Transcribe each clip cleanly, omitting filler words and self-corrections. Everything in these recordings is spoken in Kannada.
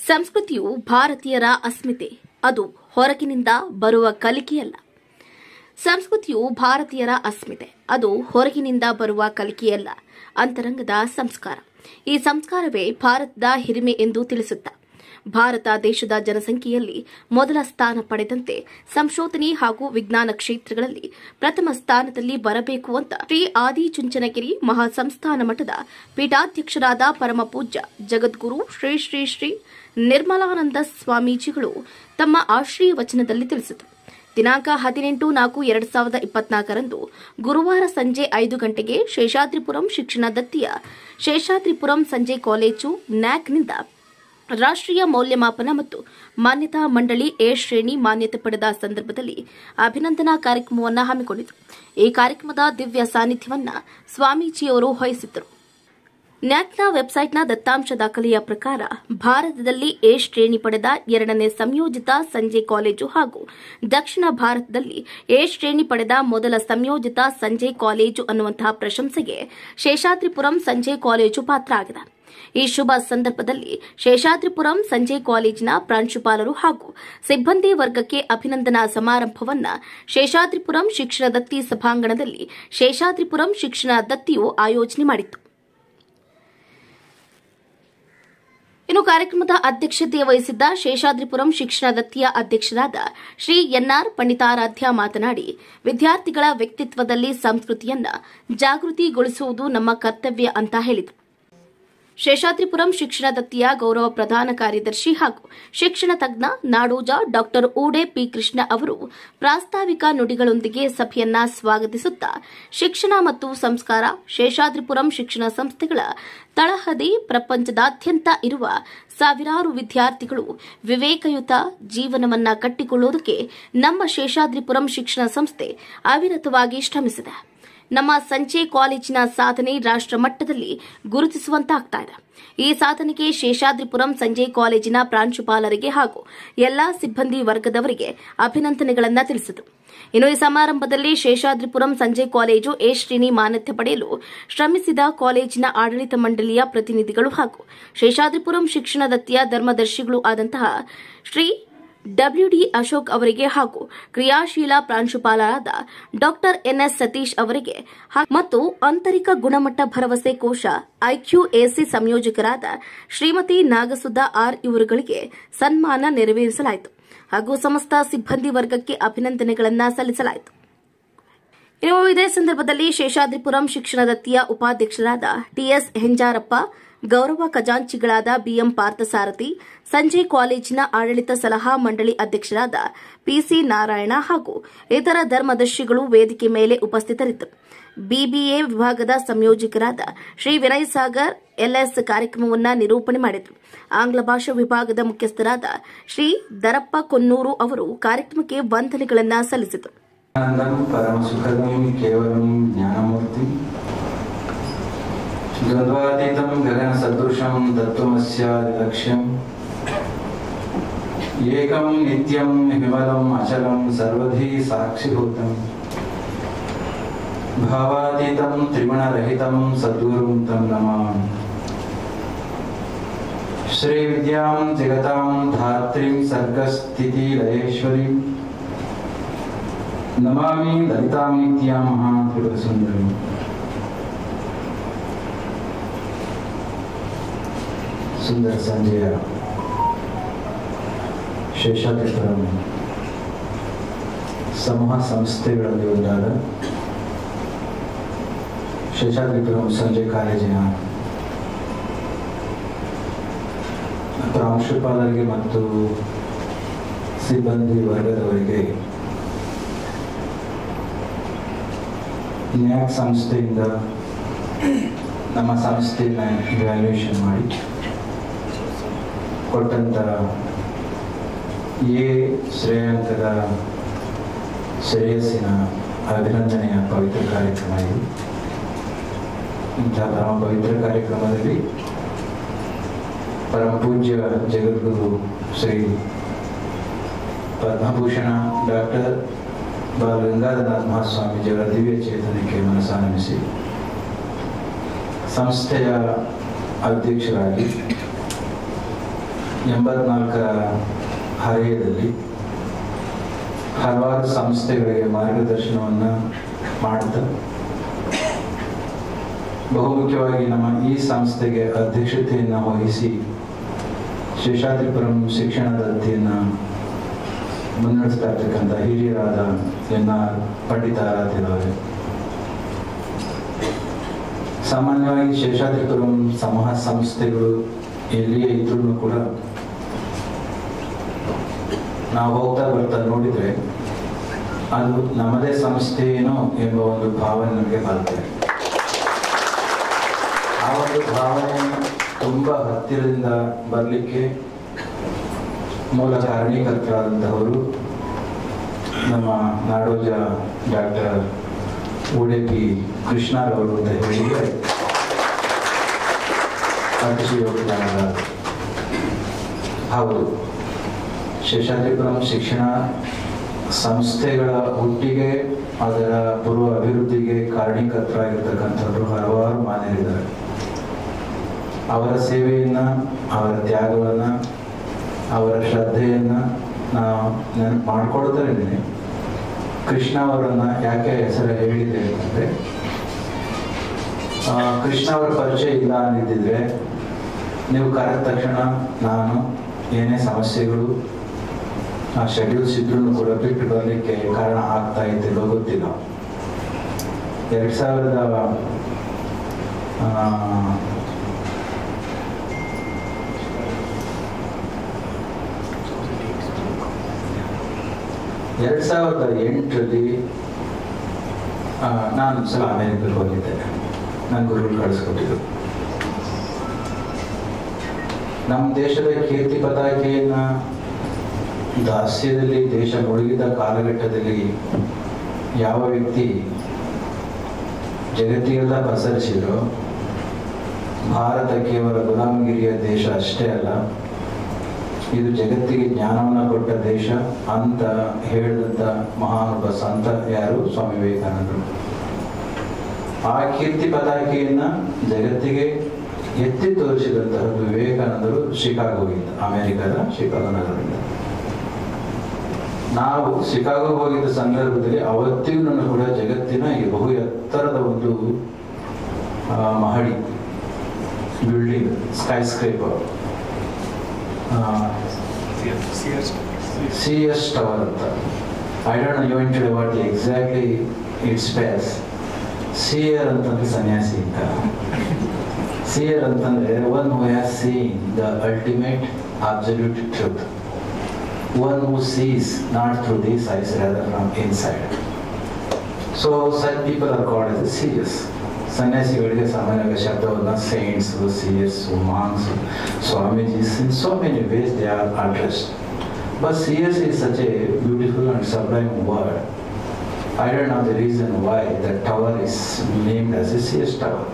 ಸಂಸ್ಕೃತಿಯು ಭಾರತೀಯರ ಅಸ್ಮಿತೆ, ಅದು ಹೊರಗಿನಿಂದ ಬರುವ ಕಲಿಕೆಯಲ್ಲ. ಸಂಸ್ಕೃತಿಯು ಭಾರತೀಯರ ಅಸ್ಮಿತೆ, ಅದು ಹೊರಗಿನಿಂದ ಬರುವ ಕಲಿಕೆಯಲ್ಲ, ಅಂತರಂಗದ ಸಂಸ್ಕಾರ. ಈ ಸಂಸ್ಕಾರವೇ ಭಾರತದ ಹಿರಿಮೆ ಎಂದು ತಿಳಿಸುತ್ತಾ ಭಾರತ ದೇಶದ ಜನಸಂಖ್ಯೆಯಲ್ಲಿ ಮೊದಲ ಸ್ಥಾನ ಪಡೆದಂತೆ ಸಂಶೋಧನೆ ಹಾಗೂ ವಿಜ್ಞಾನ ಕ್ಷೇತ್ರಗಳಲ್ಲಿ ಪ್ರಥಮ ಸ್ಥಾನದಲ್ಲಿ ಬರಬೇಕು ಅಂತ ಶ್ರೀ ಆದಿಚುಂಚನಗಿರಿ ಮಹಾಸಂಸ್ಥಾನ ಮಠದ ಪೀಠಾಧ್ಯಕ್ಷರಾದ ಪರಮಪೂಜ್ಯ ಜಗದ್ಗುರು ಶ್ರೀ ಶ್ರೀ ಶ್ರೀ ನಿರ್ಮಲಾನಂದ ಸ್ವಾಮೀಜಿಗಳು ತಮ್ಮ ಆಶ್ರಯವಚನದಲ್ಲಿ ತಿಳಿಸಿದರು. ದಿನಾಂಕ 18/4/2024 ಗುರುವಾರ ಸಂಜೆ 5 ಗಂಟೆಗೆ ಶೇಷಾದ್ರಿಪುರಂ ಶಿಕ್ಷಣ ದತ್ತಿಯ ಶೇಷಾದ್ರಿಪುರಂ ಸಂಜೆ ಕಾಲೇಜು ನ್ಯಾಕ್ನಿಂದ ರಾಷ್ಟ್ರೀಯ ಮೌಲ್ಯಮಾಪನ ಮತ್ತು ಮಾನ್ಯತಾ ಮಂಡಳಿ ಎ ಶ್ರೇಣಿ ಮಾನ್ಯತೆ ಪಡೆದ ಸಂದರ್ಭದಲ್ಲಿ ಅಭಿನಂದನಾ ಕಾರ್ಯಕ್ರಮವನ್ನು ಹಮ್ಮಿಕೊಂಡಿತು. ಈ ಕಾರ್ಯಕ್ರಮದ ದಿವ್ಯ ಸಾನ್ನಿಧ್ಯವನ್ನು ಸ್ವಾಮೀಜಿಯವರು ವಹಿಸಿದ್ದರು. ನ್ಯಾಕ್ನ ವೆಬ್ಸೈಟ್ನ ದತ್ತಾಂಶ ದಾಖಲೆಯ ಪ್ರಕಾರ ಭಾರತದಲ್ಲಿ ಎ ಶ್ರೇಣಿ ಪಡೆದ 2ನೇ ಸಂಯೋಜಿತ ಸಂಜೆ ಕಾಲೇಜು ಹಾಗೂ ದಕ್ಷಿಣ ಭಾರತದಲ್ಲಿ ಎ ಶ್ರೇಣಿ ಪಡೆದ ಮೊದಲ ಸಂಯೋಜಿತ ಸಂಜೆ ಕಾಲೇಜು ಅನ್ನುವಂತಹ ಪ್ರಶಂಸೆಗೆ ಶೇಷಾದ್ರಿಪುರಂ ಸಂಜೆ ಕಾಲೇಜು ಪಾತ್ರ ಆಗಿದೆ. ಈ ಶುಭ ಸಂದರ್ಭದಲ್ಲಿ ಶೇಷಾದ್ರಿಪುರಂ ಸಂಜೆ ಕಾಲೇಜಿನ ಪ್ರಾಂಶುಪಾಲರು ಹಾಗೂ ಸಿಬ್ಬಂದಿ ವರ್ಗಕ್ಕೆ ಅಭಿನಂದನಾ ಸಮಾರಂಭವನ್ನು ಶೇಷಾದ್ರಿಪುರಂ ಶಿಕ್ಷಣ ದತ್ತಿ ಸಭಾಂಗಣದಲ್ಲಿ ಶೇಷಾದ್ರಿಪುರಂ ಶಿಕ್ಷಣ ದತ್ತಿಯು ಆಯೋಜನೆ ಮಾಡಿತ್ತು. ಇನ್ನು ಕಾರ್ಯಕ್ರಮದ ಅಧ್ಯಕ್ಷತೆ ವಹಿಸಿದ್ದ ಶೇಷಾದ್ರಿಪುರಂ ಶಿಕ್ಷಣ ದತ್ತಿಯ ಅಧ್ಯಕ್ಷರಾದ ಶ್ರೀ ಎನ್ಆರ್ ಪಂಡಿತಾರಾಧ್ಯ ಮಾತನಾಡಿ, ವಿದ್ಯಾರ್ಥಿಗಳ ವ್ಯಕ್ತಿತ್ವದಲ್ಲಿ ಸಂಸ್ಕೃತಿಯನ್ನು ಜಾಗೃತಿಗೊಳಿಸುವುದು ನಮ್ಮ ಕರ್ತವ್ಯ ಅಂತ ಹೇಳಿದರು. ಶೇಷಾದ್ರಿಪುರಂ ಶಿಕ್ಷಣ ದತ್ತಿಯ ಗೌರವ ಪ್ರಧಾನ ಕಾರ್ಯದರ್ಶಿ ಹಾಗೂ ಶಿಕ್ಷಣ ತಜ್ಞ ನಾಡೋಜ ಡಾ ಊಡೆ ಪಿ ಕೃಷ್ಣ ಅವರು ಪ್ರಾಸ್ತಾವಿಕ ನುಡಿಗಳೊಂದಿಗೆ ಸಭೆಯನ್ನ ಸ್ವಾಗತಿಸುತ್ತಾ ಶಿಕ್ಷಣ ಮತ್ತು ಸಂಸ್ಕಾರ ಶೇಷಾದ್ರಿಪುರಂ ಶಿಕ್ಷಣ ಸಂಸ್ಥೆಗಳ ತಳಹದಿ ಪ್ರಪಂಚದಾದ್ಯಂತ ಇರುವ ಸಾವಿರಾರು ವಿದ್ಯಾರ್ಥಿಗಳು ವಿವೇಕಯುತ ಜೀವನವನ್ನ ಕಟ್ಟಿಕೊಳ್ಳುವುದಕ್ಕೆ ನಮ್ಮ ಶೇಷಾದ್ರಿಪುರಂ ಶಿಕ್ಷಣ ಸಂಸ್ಥೆ ಅವಿರತವಾಗಿ ಶ್ರಮಿಸಿದೆ. ನಮ್ಮ ಸಂಜೆ ಕಾಲೇಜಿನ ಸಾಧನೆ ರಾಷ್ಟ್ರ ಮಟ್ಟದಲ್ಲಿ ಗುರುತಿಸುವಂತಾಗ್ತಾ ಇದೆ. ಈ ಸಾಧನೆಗೆ ಶೇಷಾದ್ರಿಪುರಂ ಸಂಜೆ ಕಾಲೇಜಿನ ಪ್ರಾಂಶುಪಾಲರಿಗೆ ಹಾಗೂ ಎಲ್ಲಾ ಸಿಬ್ಬಂದಿ ವರ್ಗದವರಿಗೆ ಅಭಿನಂದನೆಗಳನ್ನು ತಿಳಿಸಿದರು. ಇನ್ನು ಈ ಸಮಾರಂಭದಲ್ಲಿ ಶೇಷಾದ್ರಿಪುರಂ ಸಂಜೆ ಕಾಲೇಜು ಎ ಶ್ರೇಣಿ ಮಾನ್ಯತೆ ಪಡೆಯಲು ಶ್ರಮಿಸಿದ ಕಾಲೇಜಿನ ಆಡಳಿತ ಮಂಡಳಿಯ ಪ್ರತಿನಿಧಿಗಳು ಹಾಗೂ ಶೇಷಾದ್ರಿಪುರಂ ಶಿಕ್ಷಣ ದತ್ತಿಯ ಧರ್ಮದರ್ಶಿಗಳು ಆದಂತಹ ಶ್ರೀ ಡಬ್ಲ್ಯೂಡಿ ಅಶೋಕ್ ಅವರಿಗೆ ಹಾಗೂ ಕ್ರಿಯಾಶೀಲ ಪ್ರಾಂಶುಪಾಲರಾದ ಡಾ ಎನ್ಎಸ್ ಸತೀಶ್ ಅವರಿಗೆ ಮತ್ತು ಆಂತರಿಕ ಗುಣಮಟ್ಟ ಭರವಸೆ ಕೋಶ ಐಕ್ಯೂಎಸಿ ಸಂಯೋಜಕರಾದ ಶ್ರೀಮತಿ ನಾಗಸುಧಾ ಆರ್ ಇವರುಗಳಿಗೆ ಸನ್ಮಾನ ನೆರವೇರಿಸಲಾಯಿತು ಹಾಗೂ ಸಮಸ್ತ ಸಿಬ್ಬಂದಿ ವರ್ಗಕ್ಕೆ ಅಭಿನಂದನೆಗಳನ್ನು ಸಲ್ಲಿಸಲಾಯಿತು. ಇನ್ನು ಇದೇ ಸಂದರ್ಭದಲ್ಲಿ ಶೇಷಾದ್ರಿಪುರಂ ಶಿಕ್ಷಣ ದತ್ತಿಯ ಉಪಾಧ್ಯಕ್ಷರಾದ ಟಿಎಸ್ ಹೆಂಜಾರಪ್ಪ, ಗೌರವ ಖಜಾಂಚಿಗಳಾದ ಬಿಎಂ ಪಾರ್ಥಸಾರಥಿ, ಸಂಜೆ ಕಾಲೇಜಿನ ಆಡಳಿತ ಸಲಹಾ ಮಂಡಳಿ ಅಧ್ಯಕ್ಷರಾದ ಪಿಸಿ ನಾರಾಯಣ ಹಾಗೂ ಇತರ ಧರ್ಮದರ್ಶಿಗಳು ವೇದಿಕೆ ಮೇಲೆ ಉಪಸ್ಥಿತರಿದ್ದರು. ಬಿಬಿಎ ವಿಭಾಗದ ಸಂಯೋಜಕರಾದ ಶ್ರೀ ವಿನಯ್ ಸಾಗರ್ ಎಲ್ಎಸ್ ಕಾರ್ಯಕ್ರಮವನ್ನು ನಿರೂಪಣೆ ಮಾಡಿದರು. ಆಂಗ್ಲ ಭಾಷಾ ವಿಭಾಗದ ಮುಖ್ಯಸ್ಥರಾದ ಶ್ರೀ ದರಪ್ಪ ಕೊನ್ನೂರು ಅವರು ಕಾರ್ಯಕ್ರಮಕ್ಕೆ ವಂದನೆಗಳನ್ನು ಸಲ್ಲಿಸಿದರು. द्वन्द्वातीतं गगनसदृशं तत्त्वमस्यादिलक्ष्यम् एकं नित्यं विमलम् अचलं सर्वधी साक्षिभूतं भावातीतं त्रिगुणरहितं सद्गुरुं तं नमामि. श्रीविद्यां जगतां धात्रीं सर्गस्थितिलयेश्वरीं नमामि ललितां नित्यां महात्रिपुरसुन्दरीं. सुंदर संजय ಶೇಷಾದ್ರಿಪುರಂ ಸಮೂಹ ಸಂಸ್ಥೆಗಳಲ್ಲಿ ಒಂದಾದ ಶೇಷಾದ್ರಿಪುರಂ ಸಂಜೆ ಕಾಲೇಜಿನ ಪ್ರಾಂಶುಪಾಲರಿಗೆ ಮತ್ತು ಸಿಬ್ಬಂದಿ ವರ್ಗದವರಿಗೆ ನ್ಯಾಕ್ ಸಂಸ್ಥೆಯಿಂದ ನಮ್ಮ ಸಂಸ್ಥೆಯನ್ನು ಇವ್ಯಾಲ್ಯೂಯೇಷನ್ ಮಾಡಿ ಕೊಟ್ಟಂತ ಎ ಶ್ರೇಯಾಂಕದ ಶ್ರೇಯಸ್ಸಿನ ಅಭಿನಂದನೆಯ ಪವಿತ್ರ ಕಾರ್ಯಕ್ರಮ ಇದು. ಇಂಥ ಪರಮ ಪವಿತ್ರ ಕಾರ್ಯಕ್ರಮದಲ್ಲಿ ಪರಮ ಪೂಜ್ಯ ಜಗದ್ಗುರು ಶ್ರೀ ಪದ್ಮಭೂಷಣ ಡಾಕ್ಟರ್ ಬಾಲಗಂಗಾಧರನಾಥ ಮಹಾಸ್ವಾಮೀಜಿಯವರ ದಿವ್ಯ ಚೇತನಕ್ಕೆ ಮನಸ್ಸಾನಮಿಸಿ ಸಂಸ್ಥೆಯ ಅಧ್ಯಕ್ಷರಾಗಿ 84ರ ಹರೆಯದಲ್ಲಿ ಹಲವಾರು ಸಂಸ್ಥೆಗಳಿಗೆ ಮಾರ್ಗದರ್ಶನವನ್ನು ಮಾಡ್ತಾ ಬಹುಮುಖ್ಯವಾಗಿ ನಮ್ಮ ಈ ಸಂಸ್ಥೆಗೆ ಅಧ್ಯಕ್ಷತೆಯನ್ನು ವಹಿಸಿ ಶೇಷಾದ್ರಿಪುರಂ ಶಿಕ್ಷಣ ದತ್ತಿಯನ್ನು ಮುನ್ನಡೆಸ್ತಾ ಇರ್ತಕ್ಕಂಥ ಹಿರಿಯರಾದ ಎನ್.ಆರ್. ಪಂಡಿತಾರಾಧ್ಯರವರೇ, ಸಾಮಾನ್ಯವಾಗಿ ಶೇಷಾದ್ರಿಪುರಂ ಸಮೂಹ ಸಂಸ್ಥೆಗಳು ಎಲ್ಲಿಯೇ ಇದ್ರೂ ಕೂಡ ನಾವು ಹೋಗ್ತಾ ಬರ್ತಾ ನೋಡಿದರೆ ಅದು ನಮ್ಮದೇ ಸಂಸ್ಥೆ ಏನೋ ಎಂಬ ಒಂದು ಭಾವನೆ ನಮಗೆ ಬರ್ತದೆ. ಆ ಒಂದು ಭಾವನೆ ತುಂಬ ಹತ್ತಿರದಿಂದ ಬರಲಿಕ್ಕೆ ಮೂಲ ಕಾರಣೀಕರ್ತರಾದಂಥವರು ನಮ್ಮ ನಾಡೋಜ ಡಾಕ್ಟರ್ ಉಡುಪಿ ಕೃಷ್ಣರವರು ಅಂತ ಹೇಳಿದರೆ ಅತಿಶಯೋಕ್ತಿಯಾದ ಹೌದು. ಶೇಷಾದ್ರಿಪುರಂ ಶಿಕ್ಷಣ ಸಂಸ್ಥೆಗಳ ಹುಟ್ಟಿಗೆ, ಅದರ ಪೂರ್ವ ಅಭಿವೃದ್ಧಿಗೆ ಕಾರಣೀಕರ್ತರಾಗಿರ್ತಕ್ಕಂಥವ್ರು ಹಲವಾರು ಮಾನ್ಯರಿದ್ದಾರೆ. ಅವರ ಸೇವೆಯನ್ನು, ಅವರ ತ್ಯಾಗವನ್ನು, ಅವರ ಶ್ರದ್ಧೆಯನ್ನು ನಾವು ನೆನಪು ಮಾಡಿಕೊಡ್ತಾರೇನೆ. ಕೃಷ್ಣ ಅವರನ್ನು ಯಾಕೆ ಹೆಸರು ಹೇಳಿದೆ ಅಂತಂದರೆ, ಕೃಷ್ಣ ಅವರ ಪರಿಚಯ ಇಲ್ಲ ಅಂದಿದ್ದರೆ ನೀವು ಕರೆದ ತಕ್ಷಣ ನಾನು ಏನೇ ಸಮಸ್ಯೆಗಳು ಆ ಶೆಡ್ಯೂಲ್ಸ್ ಇದ್ರೂ ಕೂಡ ಬಿಟ್ಟು ಬರಲಿಕ್ಕೆ ಕಾರಣ ಆಗ್ತಾ ಇದ್ದಿಲ್ಲೋ ಗೊತ್ತಿಲ್ಲ. 2008ರಲ್ಲಿ ನಾನು ಸಲ ಅಮೆರಿಕಕ್ಕೆ ಹೋಗಿದ್ದೆ. ನನ್ನ ಗುರುಗಳು ಕಳಿಸ್ಕೊಟ್ಟಿದ್ರು. ನಮ್ಮ ದೇಶದ ಕೀರ್ತಿ ಪತಾಕೆಯನ್ನು ದಾಸ್ಯದಲ್ಲಿ ದೇಶ ಮುಳುಗಿದ ಕಾಲಘಟ್ಟದಲ್ಲಿ ಯಾವ ವ್ಯಕ್ತಿ ಜಗತ್ತಿಗೆಲ್ಲ ಪಸರಿಸಿದ್ರು, ಭಾರತ ಕೇವಲ ಗುಲಾಮಗಿರಿಯ ದೇಶ ಅಷ್ಟೇ ಅಲ್ಲ, ಇದು ಜಗತ್ತಿಗೆ ಜ್ಞಾನವನ್ನು ಕೊಟ್ಟ ದೇಶ ಅಂತ ಹೇಳಿದಂಥ ಮಹಾನುಭ ಸಂತ ಯಾರು? ಸ್ವಾಮಿ ವಿವೇಕಾನಂದರು. ಆ ಕೀರ್ತಿ ಪತಾಕೆಯನ್ನು ಜಗತ್ತಿಗೆ ಎತ್ತಿ ತೋರಿಸಿದಂತಹದ್ದು ವಿವೇಕಾನಂದರು ಶಿಕಾಗೋಗಿಂದ, ಅಮೆರಿಕದ ಶಿಕಾಗೋ ನಗರದಿಂದ. ನಾವು ಶಿಕಾಗೋ ಹೋಗಿದ್ದ ಸಂದರ್ಭದಲ್ಲಿ ಅವತ್ತಿಗೂ ಕೂಡ ಜಗತ್ತಿನ ಈ ಬಹು ಎತ್ತರದ ಒಂದು ಮಹಡಿ building, skyscraper, CS tower ಅಂತ. I don't know invented what exactly it spells. Seer ಅಂತಂದ್ರೆ ಸನ್ಯಾಸಿ ಅಂತ. ಸಿಯರ್ ಅಂತಂದ್ರೆ one who has seen the ultimate absolute truth, one who sees not through these eyes rather from inside. So such people are called as seers. ಸನ್ಯಾಸಿಗಳಿಗೆ ಸಾಮಾನ್ಯವಾಗಿ ಶಬ್ದವನ್ನು saints, seers, monks, swamijis, in so many ways they are addressed. But seers is such a beautiful and sublime word. I don't know the reason why the tower is named as a seers tower.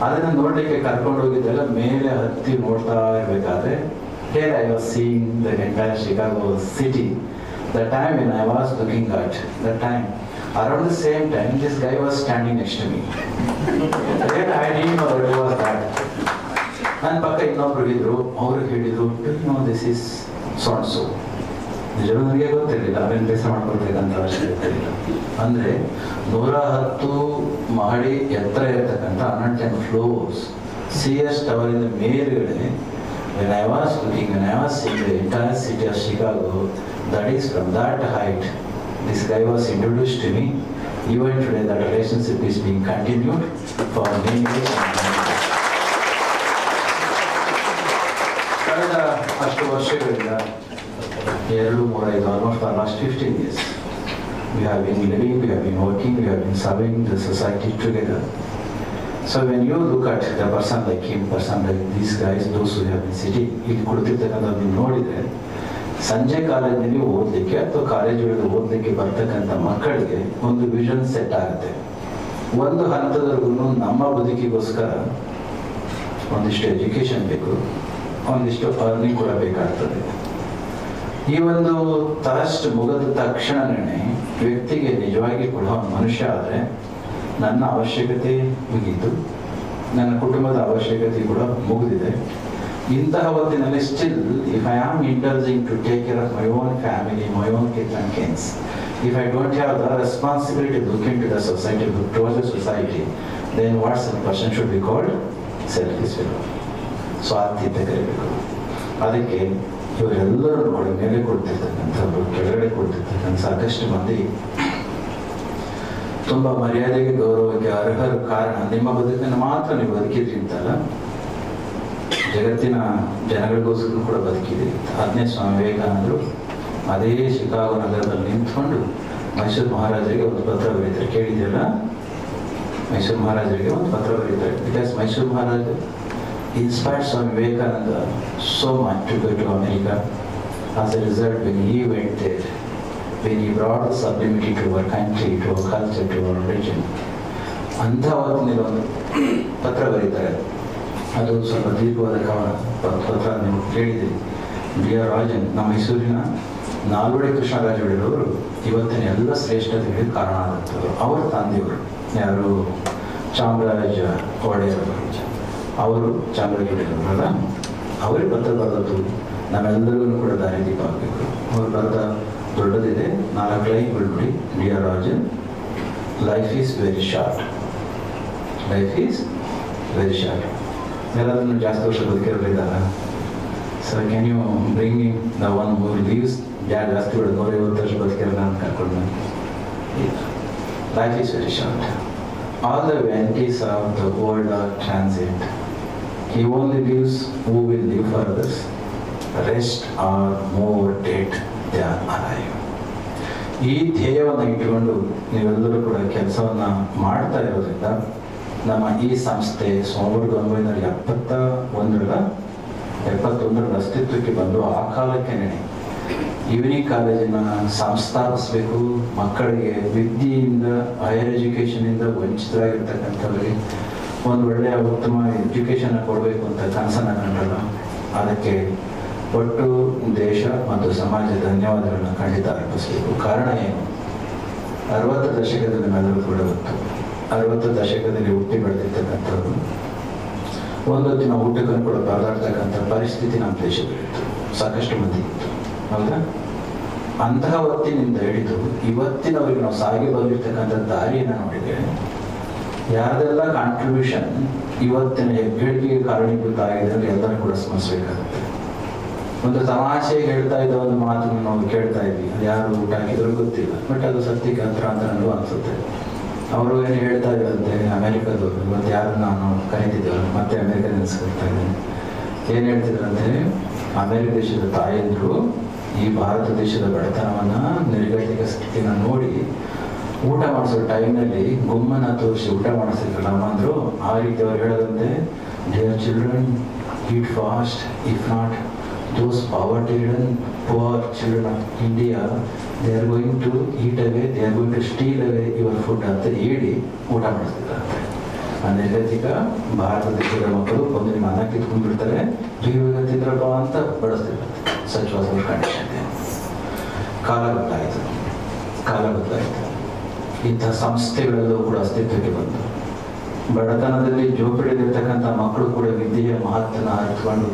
ಅದನ್ನು ನೋಡಲಿಕ್ಕೆ ಕರ್ಕೊಂಡು ಹೋಗಿದ್ದೆಲ್ಲ ಮೇಲೆ ಹತ್ತಿ ನೋಡ್ತಾ ಇರಬೇಕಾದ್ರೆ here I was seeing the entire Chicago city. The time when I was looking at, that time, around the same time, this guy was standing next to me. Then I didn't know what was that. ನನ್ನ ಪಕ್ಕ ಇನ್ನೊಬ್ರು ಇದ್ರು, ಅವರು ಹೇಳಿದ್ರು, this is so and so. ನಿಜವೂ ನನಗೆ ಗೊತ್ತಿರಲಿಲ್ಲ, ಅವೇನು ಬೇಸರ ಮಾಡ್ಕೊಳ್ಬೇಕಂತ ಅವಶ್ಯಕತೆ ಇರಲಿಲ್ಲ. ಅಂದರೆ 110 ಮಹಡಿ ಎತ್ತರ ಇರ್ತಕ್ಕಂಥ 110 ಫ್ಲೋರ್ಸ್ CS ಟವರಿಂದ ಮೇಲ್ಗಡೆ. When I was seeing the entire city of Chicago, that is from that height, this guy was introduced to me. Even today, that relationship is being continued for many years. ಕಳೆದ ಅಷ್ಟು ವರ್ಷಗಳಿಂದ 2, 3, 5, almost for last 15 years, we have been living, we have been working, we have been serving the society together. So when you look at the person like him, person like these guys, those who have been sitting, ಇಲ್ಲಿ ಕುಳಿತಿರ್ತಕ್ಕಂಥದ್ದು ನೋಡಿದರೆ, ಸಂಜೆ ಕಾಲೇಜಿನಲ್ಲಿ ಓದಲಿಕ್ಕೆ ಅಥವಾ ಕಾಲೇಜುಗಳಿಗೆ ಓದಲಿಕ್ಕೆ ಬರ್ತಕ್ಕಂಥ ಮಕ್ಕಳಿಗೆ ಒಂದು ವಿಷನ್ ಸೆಟ್ ಆಗುತ್ತೆ. ಒಂದು ಹಂತದವರೆಗೂ ನಮ್ಮ ಬದುಕಿಗೋಸ್ಕರ ಒಂದಿಷ್ಟು ಎಜುಕೇಷನ್ ಬೇಕು, ಒಂದಿಷ್ಟು ಅರ್ನಿಂಗ್ ಕೂಡ ಬೇಕಾಗ್ತದೆ. ಈ ಒಂದು ತರಷ್ಟು ಮುಗಿದ ತಕ್ಷಣನೇ ವ್ಯಕ್ತಿಗೆ ನಿಜವಾಗಿ ಕೂಡ ಮನುಷ್ಯ ಆದರೆ ನನ್ನ ಅವಶ್ಯಕತೆ ಮುಗೀತು, ನನ್ನ ಕುಟುಂಬದ ಅವಶ್ಯಕತೆ ಕೂಡ ಮುಗಿದಿದೆ. ಇಂತಹ ಹೊತ್ತಿನಲ್ಲಿ still if I am indulging to take care of my own family, my own kids and kins, if I don't have the responsibility to look into the society, towards the society, then what such person should be called? Selfish fellow. ಸ್ವಾರ್ಥಿತ ಕರಿಬೇಕು. ಅದಕ್ಕೆ ಇವರೆಲ್ಲರೂ ಕೂಡ ಮೇಲೆ ಕೊಡ್ತಿರ್ತಕ್ಕಂಥವ್ರು, ಕೆಳಗಡೆ ಕೊಡ್ತಿರ್ತಕ್ಕಂಥ ಸಾಕಷ್ಟು ಮಂದಿ ತುಂಬ ಮರ್ಯಾದೆಗೆ ಗೌರವಕ್ಕೆ ಅರ್ಹರ ಕಾರಣ ನಿಮ್ಮ ಬದುಕನ್ನು ಮಾತ್ರ ನೀವು ಬದುಕಿದ್ರಿಂತಲ್ಲ, ಜಗತ್ತಿನ ಜನಗಳಿಗೋಸ್ಕರ ಕೂಡ ಬದುಕಿದ್ರಿ. ಅದನ್ನೇ ಸ್ವಾಮಿ ವಿವೇಕಾನಂದರು ಅದೇ ಶಿಕಾಗೋ ನಗರದಲ್ಲಿ ನಿಂತ್ಕೊಂಡು ಮೈಸೂರು ಮಹಾರಾಜರಿಗೆ ಒಂದು ಪತ್ರ ಬರೀತಾರೆ. ಕೇಳಿದ್ರಲ್ಲ, ಮೈಸೂರು ಮಹಾರಾಜರಿಗೆ ಒಂದು ಪತ್ರ ಬರೀತಾರೆ. Because Mysuru Maharaja inspired Swami Vivekananda so much to go to America. As a result, when he went there, when he brought the sublimity to our country, to our culture, to our religion, ಅಂಥ ಹೊತ್ತಿನಲ್ಲಿ ಒಂದು ಪತ್ರ ಬರೀತಾರೆ. ಅದು ಸ್ವಲ್ಪ ದೀರ್ಘವಾದ ಪತ್ರ ನೀವು ಕೇಳಿದ್ದೀರಿ. ಬಿ ಆರ್ ರಾಜನ್, ನಮ್ಮ ಮೈಸೂರಿನ ನಾಲ್ವಡಿ ಕೃಷ್ಣರಾಜ ಒಡೆಯರವರು ಇವತ್ತಿನ ಎಲ್ಲ ಶ್ರೇಷ್ಠತೆಗಳಿಗೆ ಕಾರಣ ಆದಂಥವ್ರು. ಅವರ ತಂದೆಯವರು ಯಾರು? ಚಾಮರಾಜ ಒಡೆಯರವರು. ಅವರು ಚಾಮರಾಜರಲ್ಲ, ಅವರೇ ಪತ್ರ ಬರೆದದ್ದು ನಾವೆಲ್ಲರಿಗೂ ಕೂಡ ದಾರಿದೀಪ ಆಗಬೇಕು. ಅವರು ಬರೆದ ದೊಡ್ಡದಿದೆ, 4 ಲೈನ್ಗಳು ನೋಡಿ. Dear Rajan, life is very short, life is very short. ಎಲ್ಲದನ್ನು ಜಾಸ್ತಿ ವರ್ಷ ಬದುಕಿರಲಿಲ್ಲ. So can you bringing the one who lives ಜಾಸ್ತಿ ಬಿಡೋದು 150 ವರ್ಷ ಬದುಕಿರಲ್ಲ ಅಂತ ಕರ್ಕೊಂಡು. Life is very short. All the vanities of the world are transient. He only lives who will live for others. The rest are more dead than alive. ಈ ಧ್ಯೇಯವನ್ನು ಇಟ್ಟುಕೊಂಡು ನೀವೆಲ್ಲರೂ ಕೂಡ ಕೆಲಸವನ್ನು ಮಾಡ್ತಾ ಇರೋದ್ರಿಂದ ನಮ್ಮ ಈ ಸಂಸ್ಥೆ 1971 ಅಸ್ತಿತ್ವಕ್ಕೆ ಬಂದು ಆ ಕಾಲಕ್ಕೆ ಈವ್ನಿಂಗ್ ಕಾಲೇಜಿನ ಸಂಸ್ಥಾಪಿಸಬೇಕು. ಮಕ್ಕಳಿಗೆ ವಿದ್ಯೆಯಿಂದ, ಹೈಯರ್ ಎಜುಕೇಷನಿಂದ ವಂಚಿತರಾಗಿರ್ತಕ್ಕಂಥವ್ರಿಗೆ ಒಂದು ಒಳ್ಳೆಯ ಉತ್ತಮ ಎಜುಕೇಷನ್ ಕೊಡಬೇಕು ಅಂತ ಕನಸನ್ನು ಕಂಡಲ್ಲ. ಅದಕ್ಕೆ ಒಟ್ಟು ದೇಶ ಮತ್ತು ಸಮಾಜ ಧನ್ಯವಾದಗಳನ್ನ ಖಂಡಿತ ಅರ್ಪಿಸಬೇಕು. ಕಾರಣ ಏನು? 60 ದಶಕದಲ್ಲಿ ನಾವೆಲ್ಲರೂ ಕೂಡ ಗೊತ್ತು. 60 ದಶಕದಲ್ಲಿ ಹುಟ್ಟಿ ಬೆಳೆದಿರ್ತಕ್ಕಂಥವ್ರು ಒಂದೊತ್ತಿನ ಊಟಕ್ಕನ್ನು ಕೂಡ ಪರದಾಡ್ತಕ್ಕಂಥ ಪರಿಸ್ಥಿತಿ ನಮ್ಮ ದೇಶದಲ್ಲಿತ್ತು. ಸಾಕಷ್ಟು ಮಂದಿ ಇತ್ತು, ಹೌದಾ? ಅಂತಹ ಹೊತ್ತಿನಿಂದ ಹಿಡಿದು ಇವತ್ತಿನವರೆಗೆ ನಾವು ಸಾಗಿ ಬಂದಿರ್ತಕ್ಕಂಥ ದಾರಿಯನ್ನು ನೋಡಿದರೆ ಯಾರದೆಲ್ಲ ಕಾಂಟ್ರಿಬ್ಯೂಷನ್ ಇವತ್ತಿನ ಹೆಗ್ಗಳಿಕೆಗೆ ಕಾರಣೀಭೂತ ಆಗಿದೆ ಅಂದರೆ ಎಲ್ಲರೂ ಕೂಡ ಸ್ಮರಿಸಬೇಕಾಗುತ್ತೆ. ಒಂದು ತಮಾಷೆ ಹೇಳ್ತಾ ಇದ್ದ ಒಂದು ಮಾತನ್ನು ನಾವು ಕೇಳ್ತಾ ಇದ್ವಿ, ಅದು ಯಾರು ಊಟ ಹಾಕಿದ್ರು ಗೊತ್ತಿಲ್ಲ, ಬಟ್ ಅದು ಸತ್ಯಕ್ಕೆ ಹತ್ರ ಅಂತ ನನಗೂ ಅನಿಸುತ್ತೆ. ಅವರು ಏನು ಹೇಳ್ತಾ ಇದ್ರಂತೆ, ಅಮೆರಿಕದವರು, ಇವತ್ತು ಯಾರು ನಾನು ಕರೀತಿದ್ದೇವೆ ಮತ್ತೆ ಅಮೆರಿಕ ನೆನೆಸ್ಕೊಳ್ತಾ ಇದ್ದೇನೆ, ಏನು ಹೇಳ್ತಿದ್ರಂತೆ, ಅಮೆರಿಕ ದೇಶದ ತಾಯಂದರು ಈ ಭಾರತ ದೇಶದ ಬಡತನವನ್ನು, ನಿರ್ಗತಿಕ ಸ್ಥಿತಿಯನ್ನು ನೋಡಿ ಊಟ ಮಾಡಿಸೋ ಟೈಮ್ನಲ್ಲಿ ಗುಮ್ಮನ ತೋರಿಸಿ ಊಟ ಮಾಡಿಸಿದ್ರಲ್ಲ ಅಂದರು. ಆ ರೀತಿ ಅವ್ರು ಹೇಳೋದಂತೆ, their children eat fast, if not those poverty-ridden poor children of India, they are going to eat away, they are going to steal away your food ಅಂತ ಹೇಳಿ ಊಟ ಮಾಡಿಸ್ತಿದ್ದಾರೆ. ನಿರ್ಗತಿಕ ಭಾರತ ದೇಶದ ಮಕ್ಕಳು ಒಂದು ನಿಮ್ಮ ಅನ್ನ ಕಿತ್ಕೊಂಡು ಬಿಡ್ತಾರೆ, ಇವಾಗ ತಿಂದ್ರಪ್ಪ ಅಂತ ಬಡಿಸ್ತಿರ್ತಾರೆ. Such was our condition. ಕಾಲ ಗೊತ್ತಾಯಿತು. ಇಂಥ ಸಂಸ್ಥೆಗಳೆಲ್ಲವೂ ಕೂಡ ಅಸ್ತಿತ್ವಕ್ಕೆ ಬಂತು. ಬಡತನದಲ್ಲಿ ಜೋಪಿಡಿದಿರ್ತಕ್ಕಂಥ ಮಕ್ಕಳು ಕೂಡ ವಿದ್ಯೆಯ ಮಹತ್ವನ ಅರ್ಥಕೊಂಡು